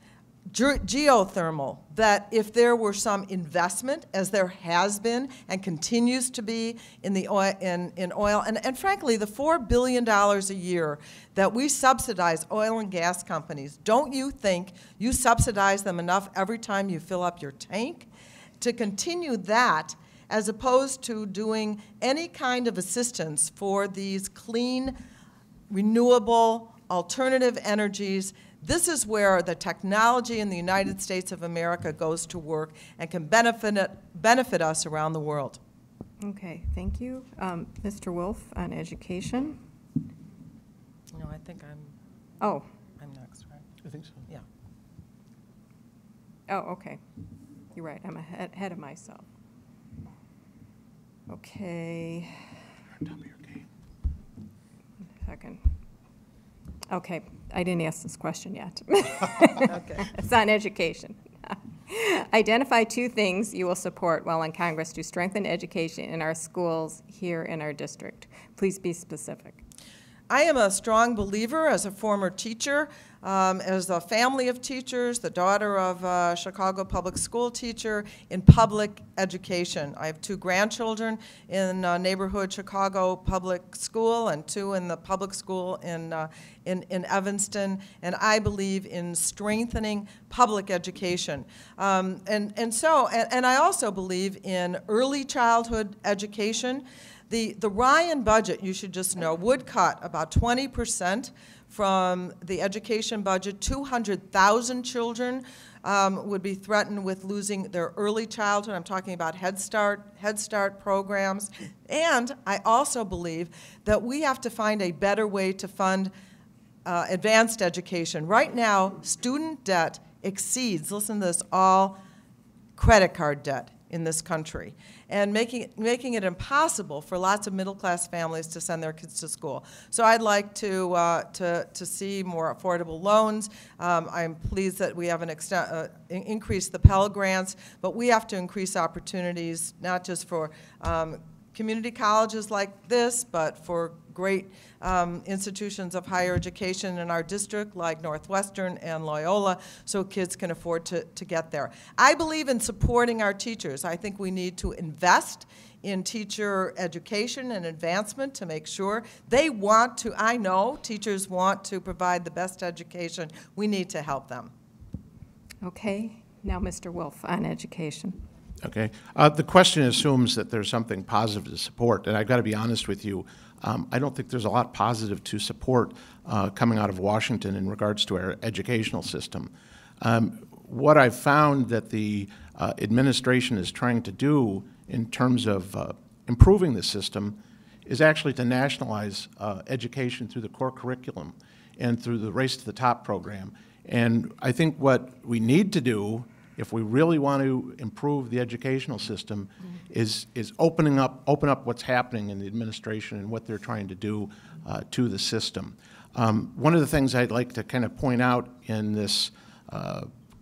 geothermal, that if there were some investment, as there has been and continues to be in the oil, in oil, and frankly, the $4 billion a year that we subsidize oil and gas companies, don't you think you subsidize them enough every time you fill up your tank? To continue that, as opposed to doing any kind of assistance for these clean, renewable, alternative energies This is where the technology in the United States of America goes to work and can benefit us around the world. Okay, thank you. Mr. Wolf on education. No, I think I'm next, right? I think so. Yeah. Oh, okay. You're right, I'm ahead of myself. Okay. Second. Okay, I didn't ask this question yet. Okay. It's on education. Identify 2 things you will support while in Congress to strengthen education in our schools here in our district. Please be specific. I am a strong believer as a former teacher, as a family of teachers, the daughter of a Chicago public school teacher, in public education. I have 2 grandchildren in neighborhood Chicago public school and 2 in the public school in Evanston, and I believe in strengthening public education. And I also believe in early childhood education. The Ryan budget, you should just know, would cut about 20% from the education budget. 200,000 children would be threatened with losing their early childhood. I'm talking about Head Start programs. And I also believe that we have to find a better way to fund advanced education. Right now, student debt exceeds, listen to this, all credit card debt in this country, and making it impossible for lots of middle-class families to send their kids to school. So I'd like to see more affordable loans. I'm pleased that we have increased the Pell Grants, but we have to increase opportunities, not just for community colleges like this, but for great institutions of higher education in our district like Northwestern and Loyola, so kids can afford to get there. I believe in supporting our teachers. I think we need to invest in teacher education and advancement to make sure they want to, I know teachers want to provide the best education. We need to help them. Okay, now Mr. Wolf on education. Okay. The question assumes that there's something positive to support, and I've got to be honest with you. I don't think there's a lot positive to support coming out of Washington in regards to our educational system. What I've found that the administration is trying to do in terms of improving the system is actually to nationalize education through the core curriculum and through the Race to the Top program. And I think what we need to do, if we really want to improve the educational system, is open up what's happening in the administration and what they're trying to do to the system. One of the things I'd like to kind of point out in this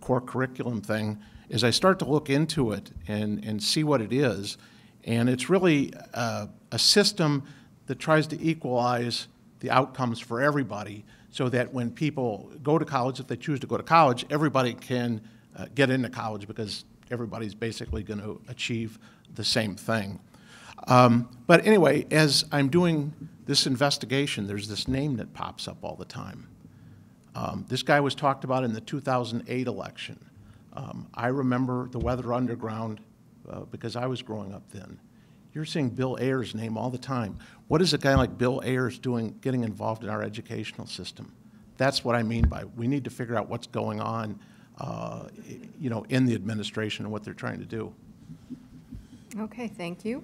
core curriculum thing is I start to look into it and see what it is, and it's really a system that tries to equalize the outcomes for everybody so that when people go to college, if they choose to go to college, everybody can get into college because everybody's basically going to achieve the same thing. But anyway, as I'm doing this investigation, there's this name that pops up all the time. This guy was talked about in the 2008 election. I remember the Weather Underground because I was growing up then. You're seeing Bill Ayers' name all the time. What is a guy like Bill Ayers doing, getting involved in our educational system? That's what I mean by we need to figure out what's going on in the administration and what they're trying to do. Okay, thank you.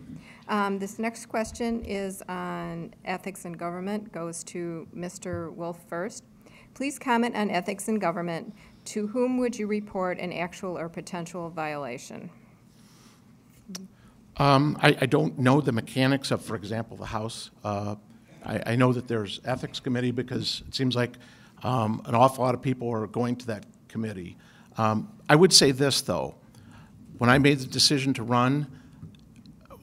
This next question is on ethics in government, goes to Mr. Wolf first. Please comment on ethics in government. To whom would you report an actual or potential violation? I don't know the mechanics of, for example, the House. I know that there's ethics committee because it seems like an awful lot of people are going to that committee. I would say this, though. When I made the decision to run,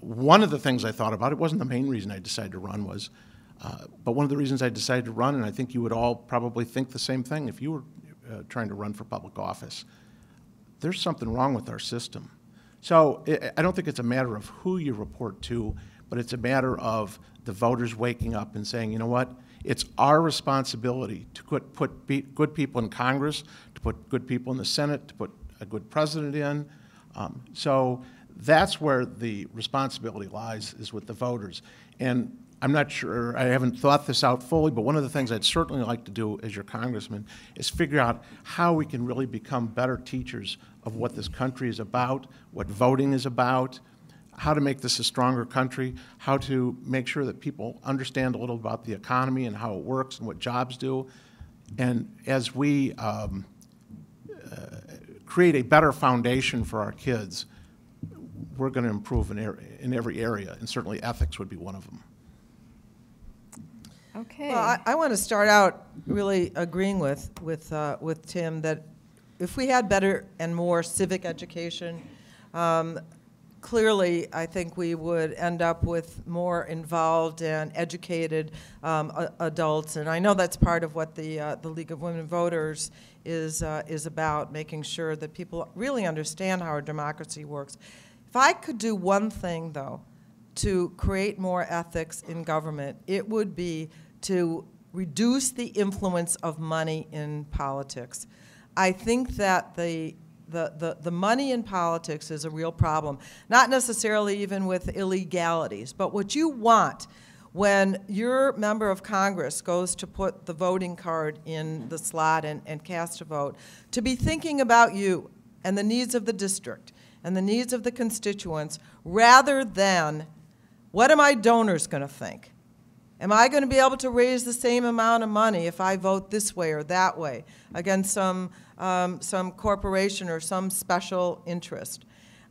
one of the things I thought about, it wasn't the main reason I decided to run was, but one of the reasons I decided to run, and I think you would all probably think the same thing if you were trying to run for public office, there's something wrong with our system. So I don't think it's a matter of who you report to, but it's a matter of the voters waking up and saying, you know what, it's our responsibility to put good people in Congress, to put good people in the Senate, to put a good president in. So that's where the responsibility lies, is with the voters. And I'm not sure, I haven't thought this out fully, but one of the things I'd certainly like to do as your congressman is figure out how we can really become better teachers of what this country is about, what voting is about, how to make this a stronger country, how to make sure that people understand a little about the economy and how it works and what jobs do. And as we create a better foundation for our kids, we're going to improve in every area, and certainly ethics would be one of them. Okay. Well, I want to start out really agreeing with Tim that if we had better and more civic education, clearly I think we would end up with more involved and educated adults. And I know that's part of what the League of Women Voters is about, making sure that people really understand how our democracy works. If I could do one thing, though, to create more ethics in government, it would be to reduce the influence of money in politics. I think that the money in politics is a real problem, not necessarily even with illegalities, but what you want when your member of Congress goes to put the voting card in the slot and cast a vote, to be thinking about you and the needs of the district and the needs of the constituents, rather than what are my donors going to think? Am I going to be able to raise the same amount of money if I vote this way or that way against some corporation or some special interest?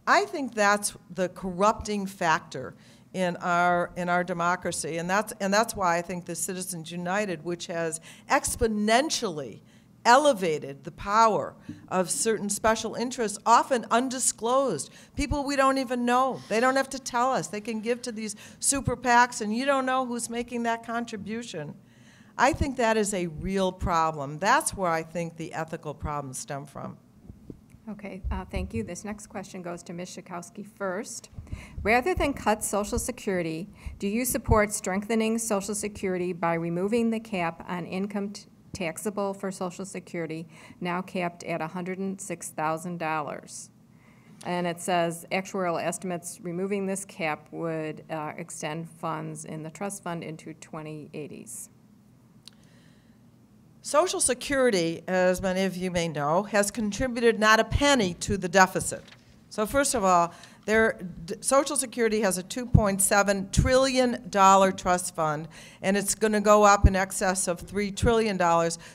I think that's the corrupting factor in our democracy, and that's why I think the Citizens United, which has exponentially elevated the power of certain special interests, often undisclosed, people we don't even know. They don't have to tell us. They can give to these super PACs, and you don't know who's making that contribution. I think that is a real problem. That's where I think the ethical problems stem from. Okay, thank you. This next question goes to Ms. Schakowsky first. Rather than cut Social Security, do you support strengthening Social Security by removing the cap on income taxable for Social Security, now capped at $106,000? And it says actuarial estimates removing this cap would extend funds in the trust fund into 2080s. Social Security, as many of you may know, has contributed not a penny to the deficit. So first of all, Social Security has a $2.7 trillion trust fund, and it's going to go up in excess of $3 trillion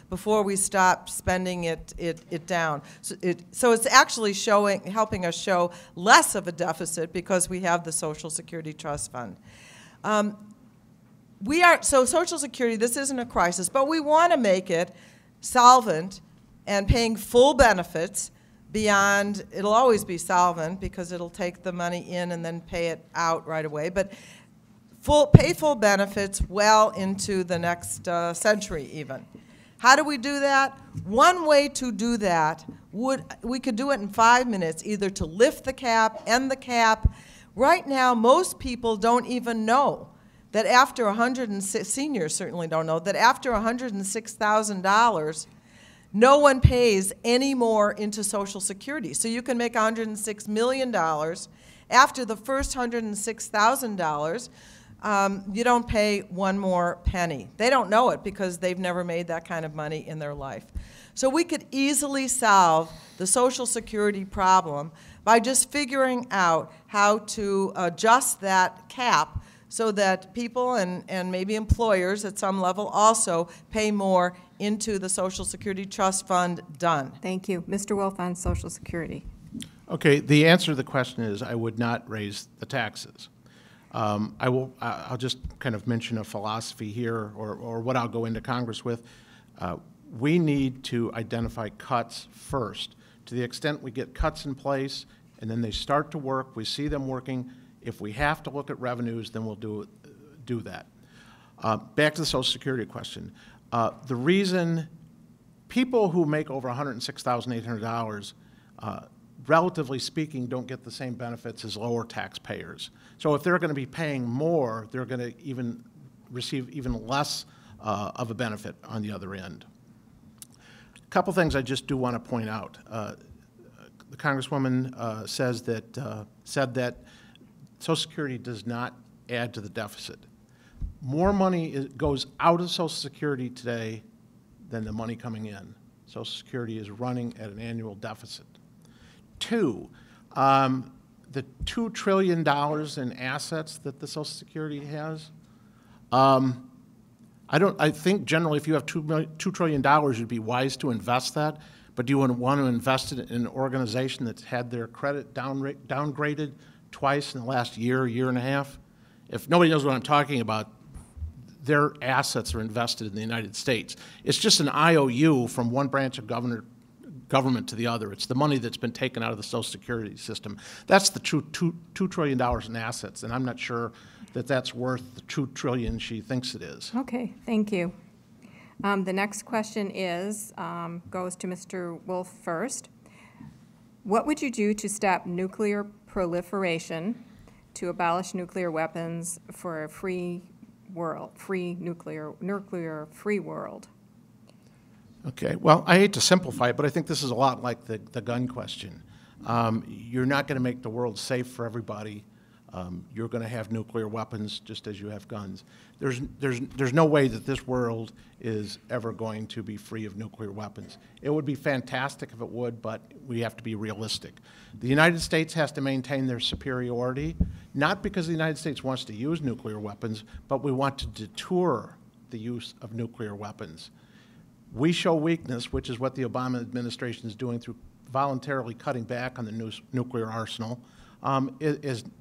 before we stop spending it down. So it's actually helping us show less of a deficit because we have the Social Security trust fund. So Social Security, this isn't a crisis, but we want to make it solvent and paying full benefits beyond, it'll always be solvent because it'll take the money in and then pay it out right away, but pay full benefits well into the next century even. How do we do that? One way to do that, we could do it in 5 minutes, either to lift the cap, end the cap. Right now, most people don't even know that after seniors certainly don't know, that after $106,000, no one pays any more into Social Security. So you can make $106 million. After the first $106,000, you don't pay one more penny. They don't know it because they've never made that kind of money in their life. So we could easily solve the Social Security problem by just figuring out how to adjust that cap so that people and maybe employers at some level also pay more into the Social Security Trust Fund. Done. Thank you. Mr. Wolf on Social Security. Okay, the answer to the question is I would not raise the taxes. I'll just kind of mention a philosophy here or what I'll go into Congress with. We need to identify cuts first. To the extent we get cuts in place and then they start to work, we see them working. If we have to look at revenues, then we'll do that. Back to the Social Security question. The reason people who make over $106,800, relatively speaking, don't get the same benefits as lower taxpayers. So if they're going to be paying more, they're going to receive even less of a benefit on the other end. A couple things I just do want to point out. The Congresswoman said that Social Security does not add to the deficit. more money goes out of Social Security today than the money coming in. Social Security is running at an annual deficit. Two, the $2 trillion in assets that the Social Security has, I think generally if you have $2 trillion, you'd be wise to invest that, but do you want to invest it in an organization that's had their credit downgraded twice in the last year and a half? If nobody knows what I'm talking about, their assets are invested in the United States. It's just an IOU from one branch of government to the other. It's the money that's been taken out of the Social Security system. That's the $2 trillion in assets, and I'm not sure that that's worth the $2 trillion she thinks it is. Okay, thank you. The next question goes to Mr. Wolf first. What would you do to stop nuclear proliferation, to abolish nuclear weapons for a free world, nuclear-free world? Okay, well, I hate to simplify it, but I think this is a lot like the gun question. You're not going to make the world safe for everybody. You're going to have nuclear weapons just as you have guns. There's no way that this world is ever going to be free of nuclear weapons. It would be fantastic if it would, but we have to be realistic. The United States has to maintain their superiority, not because the United States wants to use nuclear weapons, but we want to deter the use of nuclear weapons. We show weakness, which is what the Obama administration is doing through voluntarily cutting back on the nuclear arsenal.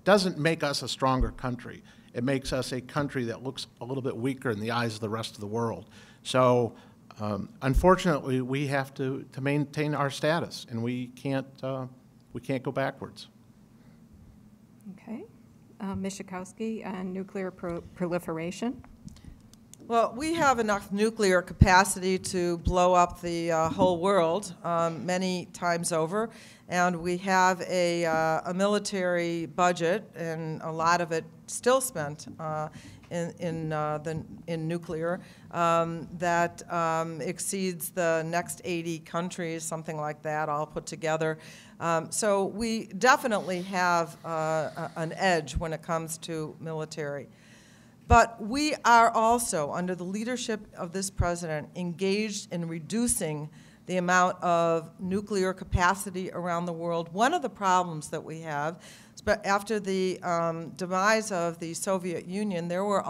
Doesn't make us a stronger country. It makes us a country that looks a little bit weaker in the eyes of the rest of the world. So unfortunately, we have to maintain our status, and we can't go backwards. Okay. Ms. Schakowsky on nuclear proliferation. Well, we have enough nuclear capacity to blow up the whole world many times over, and we have a military budget, and a lot of it still spent in nuclear that exceeds the next 80 countries, something like that, all put together. So we definitely have an edge when it comes to military. But we are also, under the leadership of this president, engaged in reducing the amount of nuclear capacity around the world. One of the problems that we have, after the demise of the Soviet Union, there are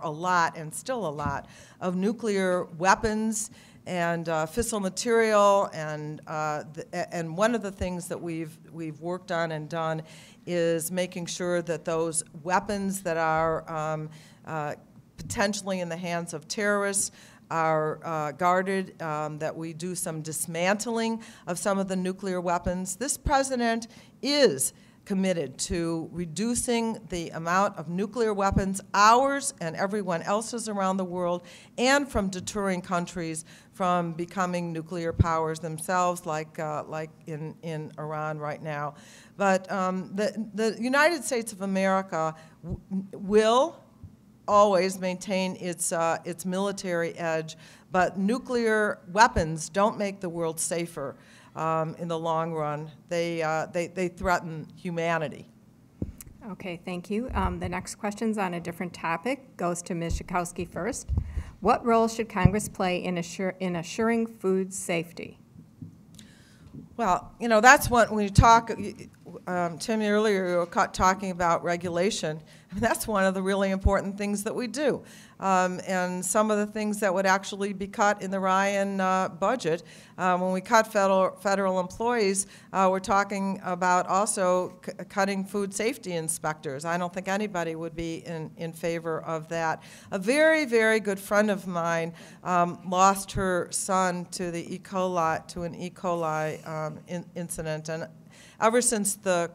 a lot, and still a lot, of nuclear weapons and fissile material, and one of the things that we've worked on and done is making sure that those weapons that are potentially in the hands of terrorists are guarded, that we do some dismantling of some of the nuclear weapons. This president is committed to reducing the amount of nuclear weapons, ours and everyone else's around the world, and from deterring countries from becoming nuclear powers themselves, like in Iran right now. But the United States of America will always maintain its military edge, but nuclear weapons don't make the world safer in the long run. They threaten humanity. Okay, thank you. The next question's on a different topic. Goes to Ms. Schakowsky first. What role should Congress play in assuring food safety? Well, you know, that's what, when you talk, Tim, earlier you were talking about regulation. I mean, that's one of the really important things that we do. And some of the things that would actually be cut in the Ryan budget. When we cut federal employees, we're talking about also cutting food safety inspectors. I don't think anybody would be in favor of that. A very, very good friend of mine lost her son to an E. coli incident, and ever since the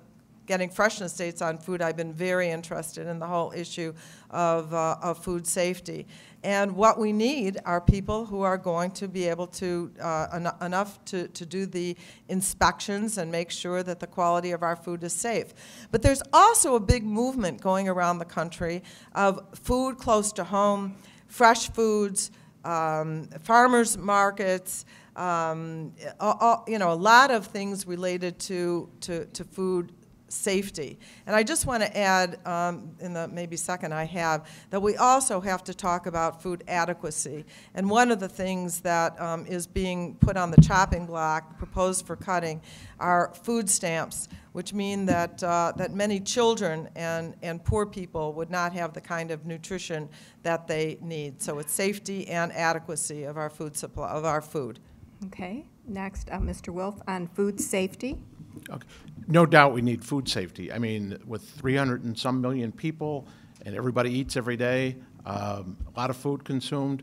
getting freshness dates on food, I've been very interested in the whole issue of food safety. And what we need are people who are going to be able to, enough to do the inspections and make sure that the quality of our food is safe. But there's also a big movement going around the country of food close to home, fresh foods, farmers markets, you know, a lot of things related to food safety. And I just want to add, in the maybe second I have, that we also have to talk about food adequacy. And one of the things that is being put on the chopping block, proposed for cutting, are food stamps, which mean that, that many children and poor people would not have the kind of nutrition that they need. So it's safety and adequacy of our food supply, of our food. Okay. Next, Mr. Wolf, on food safety. Okay. No doubt we need food safety. I mean, with 300 and some million people, and everybody eats every day, a lot of food consumed,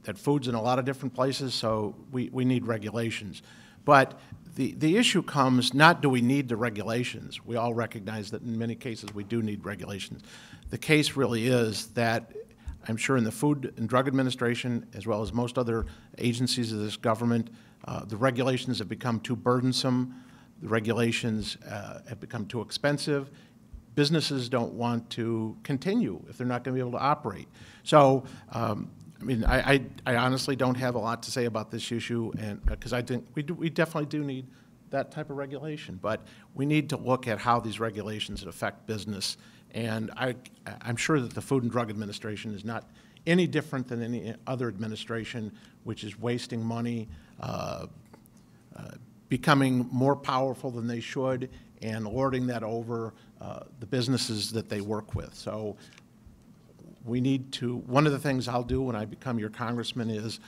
that food's in a lot of different places, so we need regulations. But the issue comes, not do we need the regulations. We all recognize that in many cases we do need regulations. The case really is that I'm sure in the Food and Drug Administration, as well as most other agencies of this government, the regulations have become too burdensome. The regulations have become too expensive. Businesses don't want to continue if they're not going to be able to operate. So, I mean, I honestly don't have a lot to say about this issue, and because I think we definitely do need that type of regulation. But we need to look at how these regulations affect business. And I'm sure that the Food and Drug Administration is not any different than any other administration, which is wasting money, becoming more powerful than they should, and lording that over the businesses that they work with. So we need to, one of the things I'll do when I become your congressman is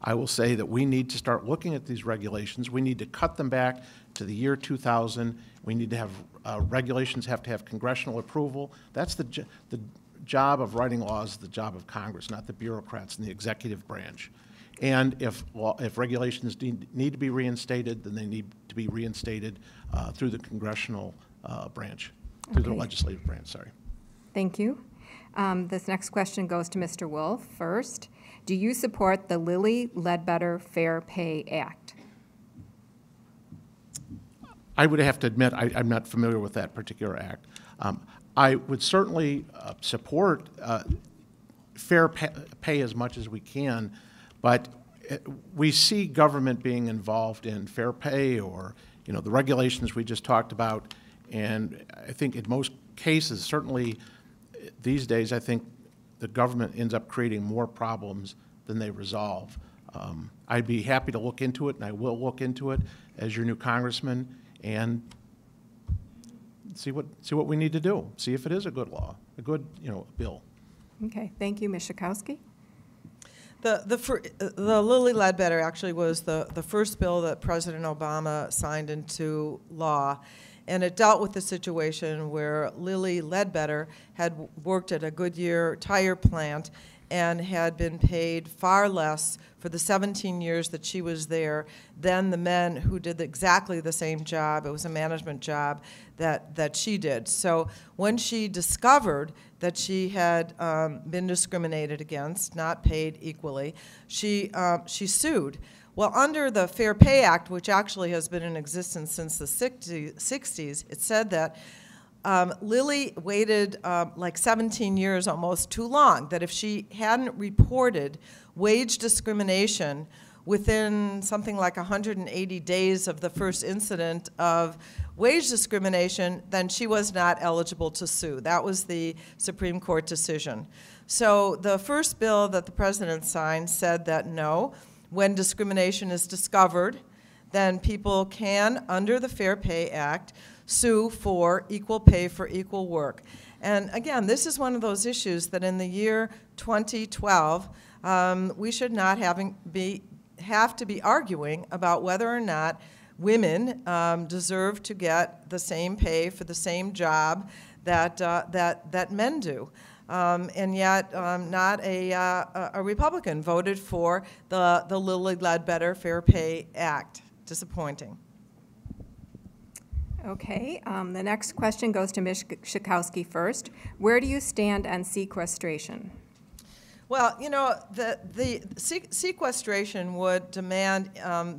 I will say that we need to start looking at these regulations. We need to cut them back to the year 2000. We need to have regulations have to have congressional approval. That's the job of writing laws, the job of Congress, not the bureaucrats in the executive branch. And if regulations need to be reinstated, then they need to be reinstated through the congressional branch, through the legislative branch, sorry. Thank you. This next question goes to Mr. Wolf first. Do you support the Lilly Ledbetter Fair Pay Act? I would have to admit I'm not familiar with that particular act. I would certainly support fair pay as much as we can, but we see government being involved in fair pay or, you know, the regulations we just talked about, and I think in most cases, certainly these days, I think the government ends up creating more problems than they resolve. I'd be happy to look into it, and I will look into it as your new congressman, and see what we need to do. See if it is a good law, a good, you know, bill. Okay, thank you, Ms. Schakowsky. The Lilly Ledbetter actually was the first bill that President Obama signed into law, and it dealt with the situation where Lilly Ledbetter had worked at a Goodyear tire plant and had been paid far less for the 17 years that she was there than the men who did exactly the same job. It was a management job that she did. So when she discovered that she had been discriminated against, not paid equally, she sued. Well, under the Fair Pay Act, which actually has been in existence since the 60s, it said that Lilly waited like 17 years, almost too long, that if she hadn't reported wage discrimination within something like 180 days of the first incident of wage discrimination, then she was not eligible to sue. That was the Supreme Court decision. So the first bill that the president signed said that no, when discrimination is discovered, then people can, under the Fair Pay Act, sue for equal pay for equal work. And again, this is one of those issues that in the year 2012, we should not have to be arguing about whether or not women deserve to get the same pay for the same job that men do. And yet, not a Republican voted for the Lilly Ledbetter Fair Pay Act. Disappointing. Okay, the next question goes to Ms. Schakowsky first. Where do you stand on sequestration? Well, you know, the sequestration would demand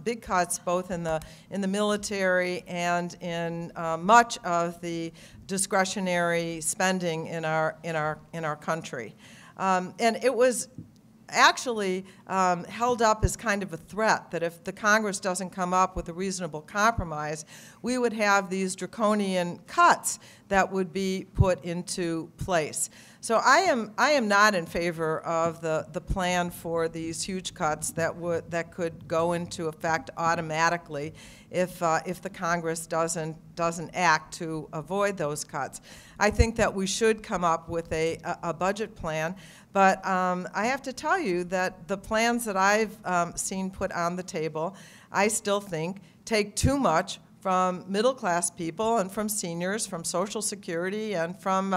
big cuts both in the military and in much of the discretionary spending in our country, and it was actually held up as kind of a threat, that if the Congress doesn't come up with a reasonable compromise, we would have these draconian cuts that would be put into place. So I am not in favor of the plan for these huge cuts that could go into effect automatically if the Congress doesn't act to avoid those cuts. I think that we should come up with a budget plan, but I have to tell you that the plans that I've seen put on the table, I still think take too much from middle-class people and from seniors, from Social Security and from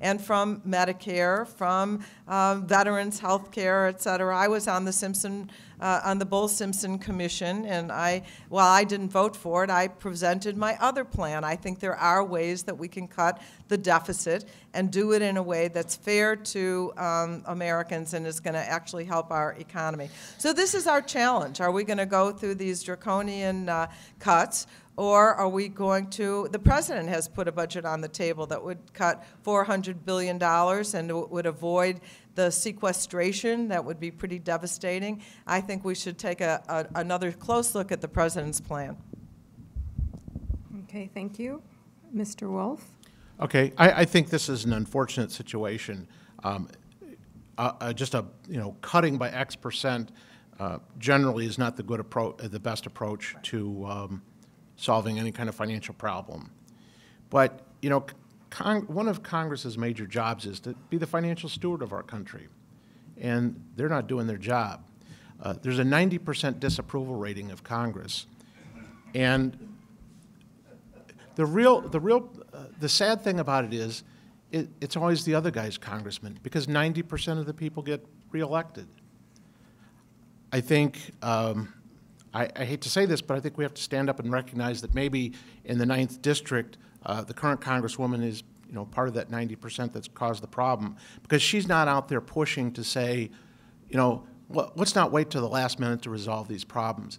Medicare, from veterans' health care, et cetera. I was on the Bowles-Simpson Commission, and while I didn't vote for it, I presented my other plan. I think there are ways that we can cut the deficit and do it in a way that's fair to Americans and is going to actually help our economy. So this is our challenge. Are we going to go through these draconian cuts? Or are we going to, the President has put a budget on the table that would cut $400 billion and would avoid the sequestration. That would be pretty devastating. I think we should take another close look at the President's plan. Okay, thank you. Mr. Wolf? Okay, I think this is an unfortunate situation. Just cutting by X percent generally is not the best approach to solving any kind of financial problem. But, one of Congress's major jobs is to be the financial steward of our country, and they're not doing their job. There's a 90% disapproval rating of Congress, and the sad thing about it is it's always the other guy's congressman, because 90% of the people get reelected. I think I hate to say this, but I think we have to stand up and recognize that maybe in the 9th District, the current Congresswoman is, part of that 90% that's caused the problem, because she's not out there pushing to say, let's not wait till the last minute to resolve these problems.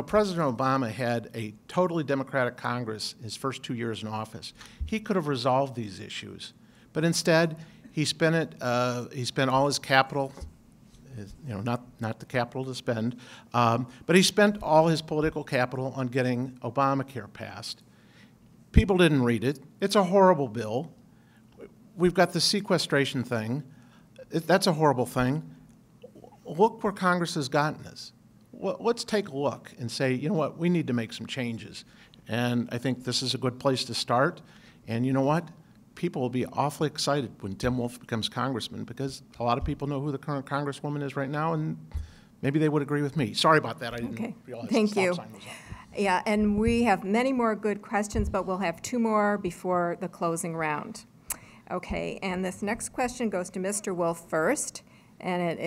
President Obama had a totally Democratic Congress his first 2 years in office. He could have resolved these issues, but instead he spent all his capital. Not the capital to spend, but he spent all his political capital on getting Obamacare passed. People didn't read it. It's a horrible bill. We've got the sequestration thing. That's a horrible thing. Look where Congress has gotten us. Let's take a look and say, you know what, we need to make some changes. And I think this is a good place to start. And you know what? People will be awfully excited when Tim Wolf becomes congressman, because a lot of people know who the current congresswoman is right now, and maybe they would agree with me. Sorry about that. I didn't realize Thank the you. stop sign was on. Yeah, and we have many more good questions, but we'll have 2 more before the closing round. Okay, and this next question goes to Mr. Wolf first, and it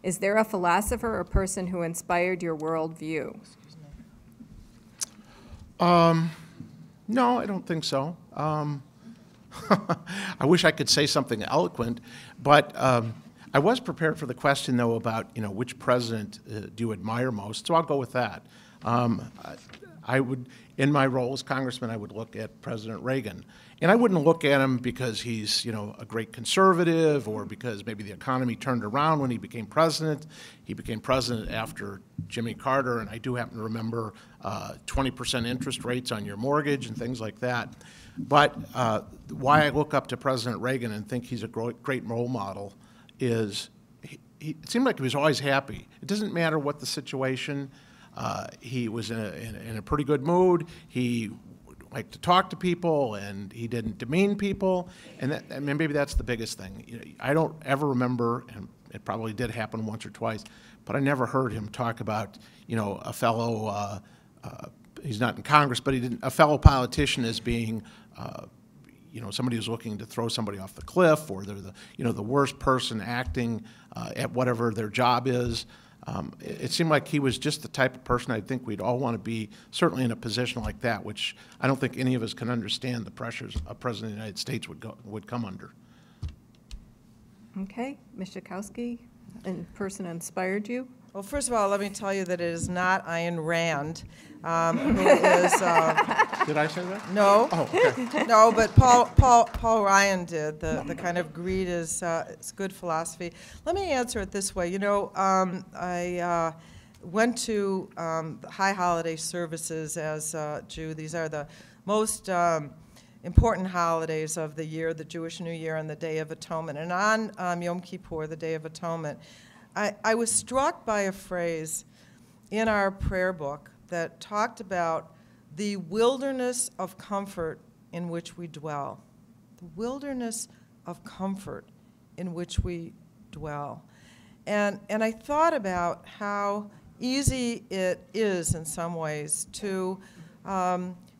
is there a philosopher or person who inspired your worldview? No, I don't think so. I wish I could say something eloquent, but I was prepared for the question, though, about which president do you admire most. So I'll go with that. I would, in my role as congressman, I would look at President Reagan, and I wouldn't look at him because he's a great conservative or because maybe the economy turned around when he became president. He became president after Jimmy Carter, and I do happen to remember 20% interest rates on your mortgage and things like that. But why I look up to President Reagan and think he's a great role model is it seemed like he was always happy. It doesn't matter what the situation. He was in a pretty good mood. He liked to talk to people, and he didn't demean people. And maybe that's the biggest thing. I don't ever remember, and it probably did happen once or twice, but I never heard him talk about a fellow. He's not in Congress, but a fellow politician as being, somebody who's looking to throw somebody off the cliff, or they're the worst person acting at whatever their job is. It seemed like he was just the type of person I think we'd all want to be, certainly in a position like that, which I don't think any of us can understand the pressures a president of the United States would come under. Okay, Ms. Schakowsky, a person inspired you? Well, first of all, let me tell you that it is not Ayn Rand. who is Did I say that? no, Oh, okay. no, but Paul Ryan did the kind of greed is it's good philosophy. Let me answer it this way. You know, I went to high holiday services as a Jew. These are the most important holidays of the year, the Jewish New Year and the Day of Atonement. And on Yom Kippur, the Day of Atonement, I was struck by a phrase in our prayer book that talked about the wilderness of comfort in which we dwell. The wilderness of comfort in which we dwell. And I thought about how easy it is in some ways to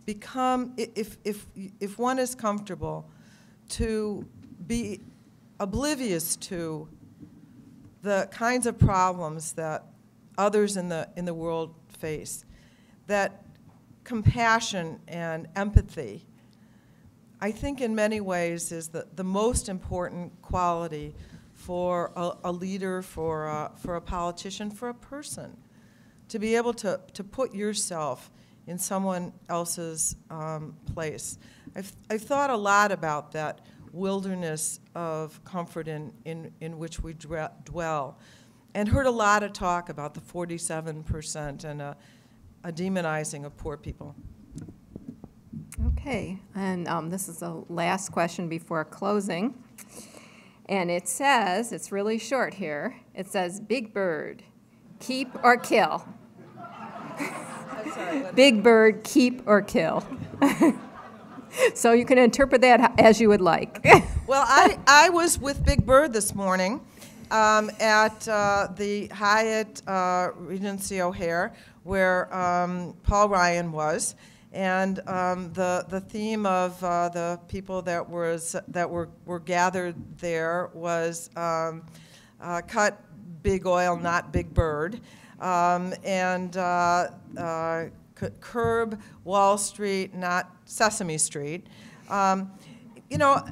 become, if one is comfortable, to be oblivious to the kinds of problems that others in the world face, that compassion and empathy, I think in many ways is the most important quality for a leader, for a politician, for a person, to be able to put yourself in someone else's place. I've thought a lot about that wilderness of comfort in which we dwell, and heard a lot of talk about the 47% and a demonizing of poor people. Okay, and this is the last question before closing. And it says, it's really short here, it says, Big Bird, keep or kill? Big Bird, keep or kill? So you can interpret that as you would like. Well, I was with Big Bird this morning at the Hyatt Regency O'Hare, where Paul Ryan was, and the theme of the people that were gathered there was cut big oil, not Big Bird, and curb Wall Street, not Sesame Street. You know,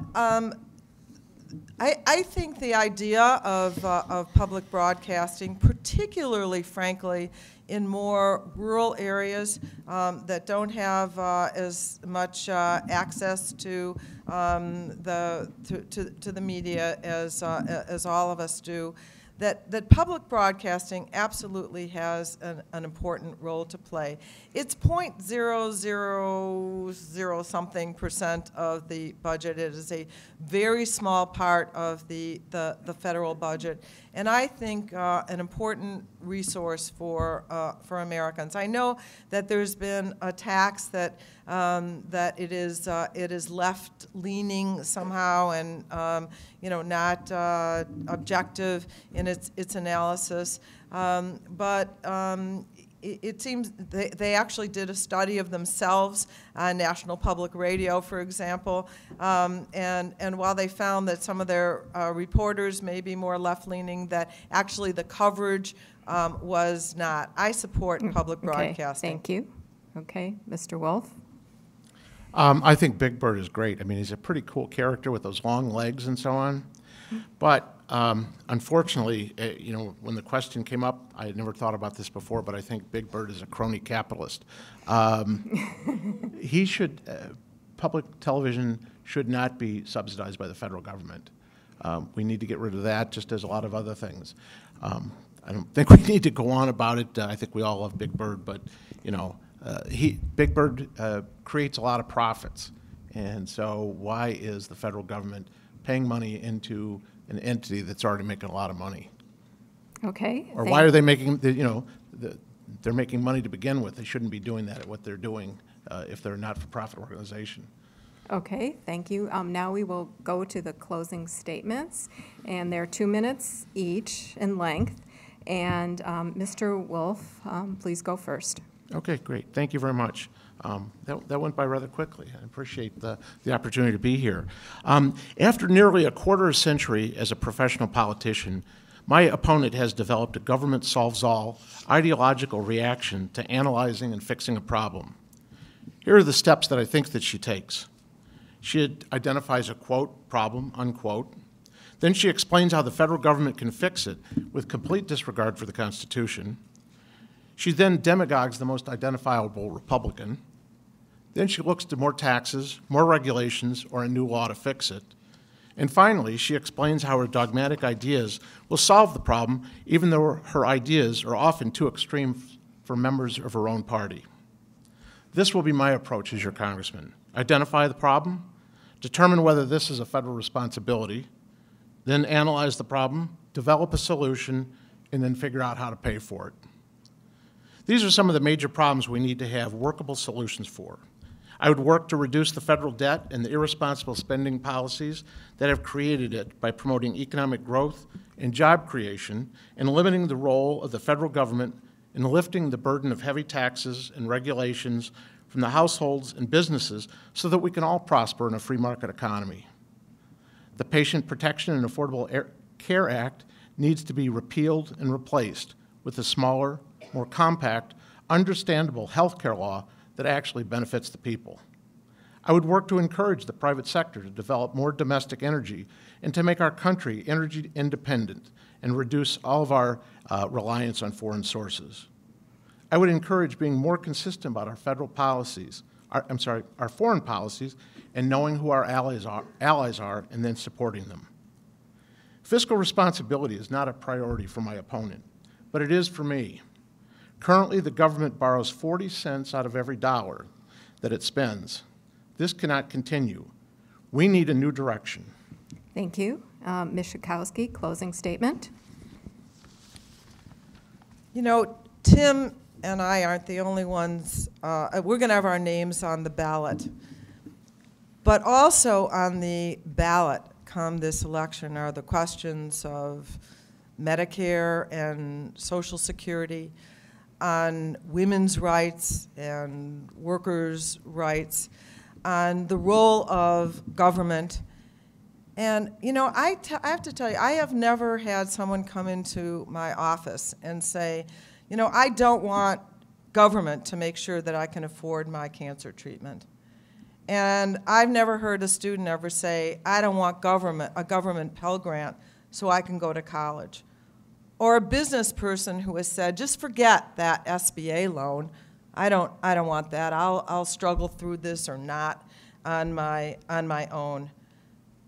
I think the idea of public broadcasting, particularly, frankly, in more rural areas that don't have as much access to the media as all of us do, that public broadcasting absolutely has an important role to play. It's 0.000 something % of the budget. It is a very small part of the federal budget, and I think an important resource for Americans. I know that there's been attacks that it is left-leaning somehow and not objective in its analysis, but it seems they actually did a study of themselves on National Public Radio, for example, and while they found that some of their reporters may be more left-leaning, that actually the coverage was not. I support public broadcasting. Thank you. Okay, Mr. Wolf. I think Big Bird is great. I mean, he's a pretty cool character with those long legs and so on. But unfortunately, when the question came up, I had never thought about this before, but I think Big Bird is a crony capitalist. Public television should not be subsidized by the federal government. We need to get rid of that, just as a lot of other things. I don't think we need to go on about it. I think we all love Big Bird, but Big Bird creates a lot of profits, and so why is the federal government paying money into an entity that's already making a lot of money? Okay. Or why are they making they're making money to begin with? They shouldn't be doing that at what they're doing if they're a not-for-profit organization. Okay, thank you. Now we will go to the closing statements, and they're 2 minutes each in length. And Mr. Wolf, please go first. Okay, great. Thank you very much. That went by rather quickly. I appreciate the opportunity to be here. After nearly a quarter century as a professional politician, my opponent has developed a government-solves-all ideological reaction to analyzing and fixing a problem. Here are the steps that I think that she takes. She identifies a, quote, problem, unquote. Then she explains how the federal government can fix it with complete disregard for the Constitution. She then demagogues the most identifiable Republican. Then she looks to more taxes, more regulations, or a new law to fix it. And finally, she explains how her dogmatic ideas will solve the problem, even though her ideas are often too extreme for members of her own party. This will be my approach as your congressman. Identify the problem, determine whether this is a federal responsibility, then analyze the problem, develop a solution, and then figure out how to pay for it. These are some of the major problems we need to have workable solutions for. I would work to reduce the federal debt and the irresponsible spending policies that have created it by promoting economic growth and job creation and limiting the role of the federal government in lifting the burden of heavy taxes and regulations from the households and businesses so that we can all prosper in a free market economy. The Patient Protection and Affordable Care Act needs to be repealed and replaced with a smaller, more compact, understandable health care law that actually benefits the people. I would work to encourage the private sector to develop more domestic energy and to make our country energy independent and reduce all of our reliance on foreign sources. I would encourage being more consistent about our federal policies, our foreign policies, and knowing who our allies are and then supporting them. Fiscal responsibility is not a priority for my opponent, but it is for me. Currently, the government borrows 40 cents out of every dollar that it spends. This cannot continue. We need a new direction. Thank you. Ms. Schakowsky, closing statement. You know, Tim and I aren't the only ones. We're going to have our names on the ballot. But also on the ballot come this election are the questions of Medicare and Social Security, on women's rights and workers' rights, on the role of government. And, you know, I have to tell you, I have never had someone come into my office and say, you know, I don't want government to make sure that I can afford my cancer treatment. And I've never heard a student ever say, I don't want a government Pell Grant so I can go to college. Or a business person who has said, just forget that SBA loan. I don't want that. I'll struggle through this or not on my own.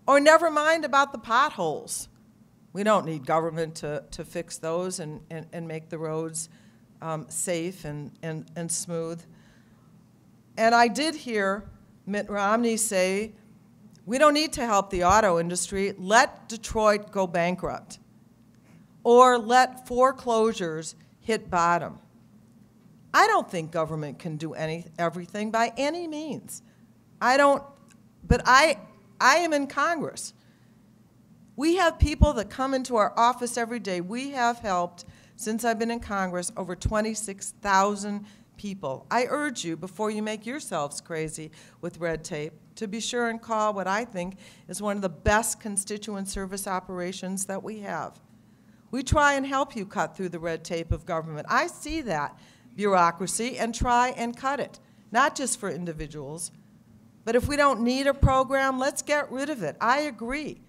Or never mind about the potholes. We don't need government to fix those and make the roads safe and smooth. And I did hear Mitt Romney say, we don't need to help the auto industry. Let Detroit go bankrupt. Or let foreclosures hit bottom. I don't think government can do everything by any means. But I am in Congress. We have people that come into our office every day. We have helped, since I've been in Congress, over 26,000 people. I urge you, before you make yourselves crazy with red tape, to be sure and call what I think is one of the best constituent service operations that we have. We try and help you cut through the red tape of government. I see that bureaucracy and try and cut it, not just for individuals, but if we don't need a program, let's get rid of it. I agree.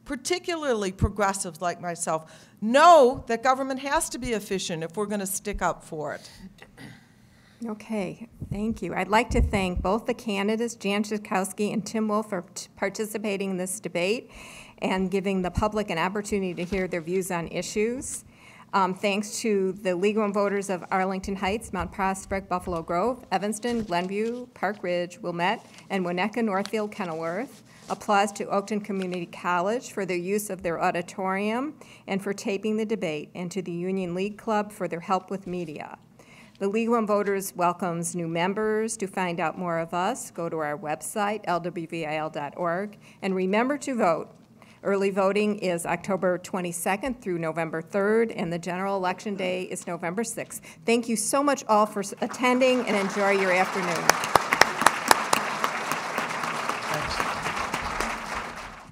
Particularly progressives like myself know that government has to be efficient if we're going to stick up for it. Okay, thank you. I'd like to thank both the candidates, Jan Schakowsky and Tim Wolf, for participating in this debate and giving the public an opportunity to hear their views on issues. Thanks to the League of Women Voters of Arlington Heights, Mount Prospect, Buffalo Grove, Evanston, Glenview, Park Ridge, Wilmette, and Winnetka, Northfield, Kenilworth. Applause to Oakton Community College for their use of their auditorium and for taping the debate, and to the Union League Club for their help with media. The League of Women Voters welcomes new members. To find out more of us, go to our website, lwvil.org, and remember to vote. Early voting is October 22nd through November 3rd, and the general election day is November 6th. Thank you so much all for attending, and enjoy your afternoon.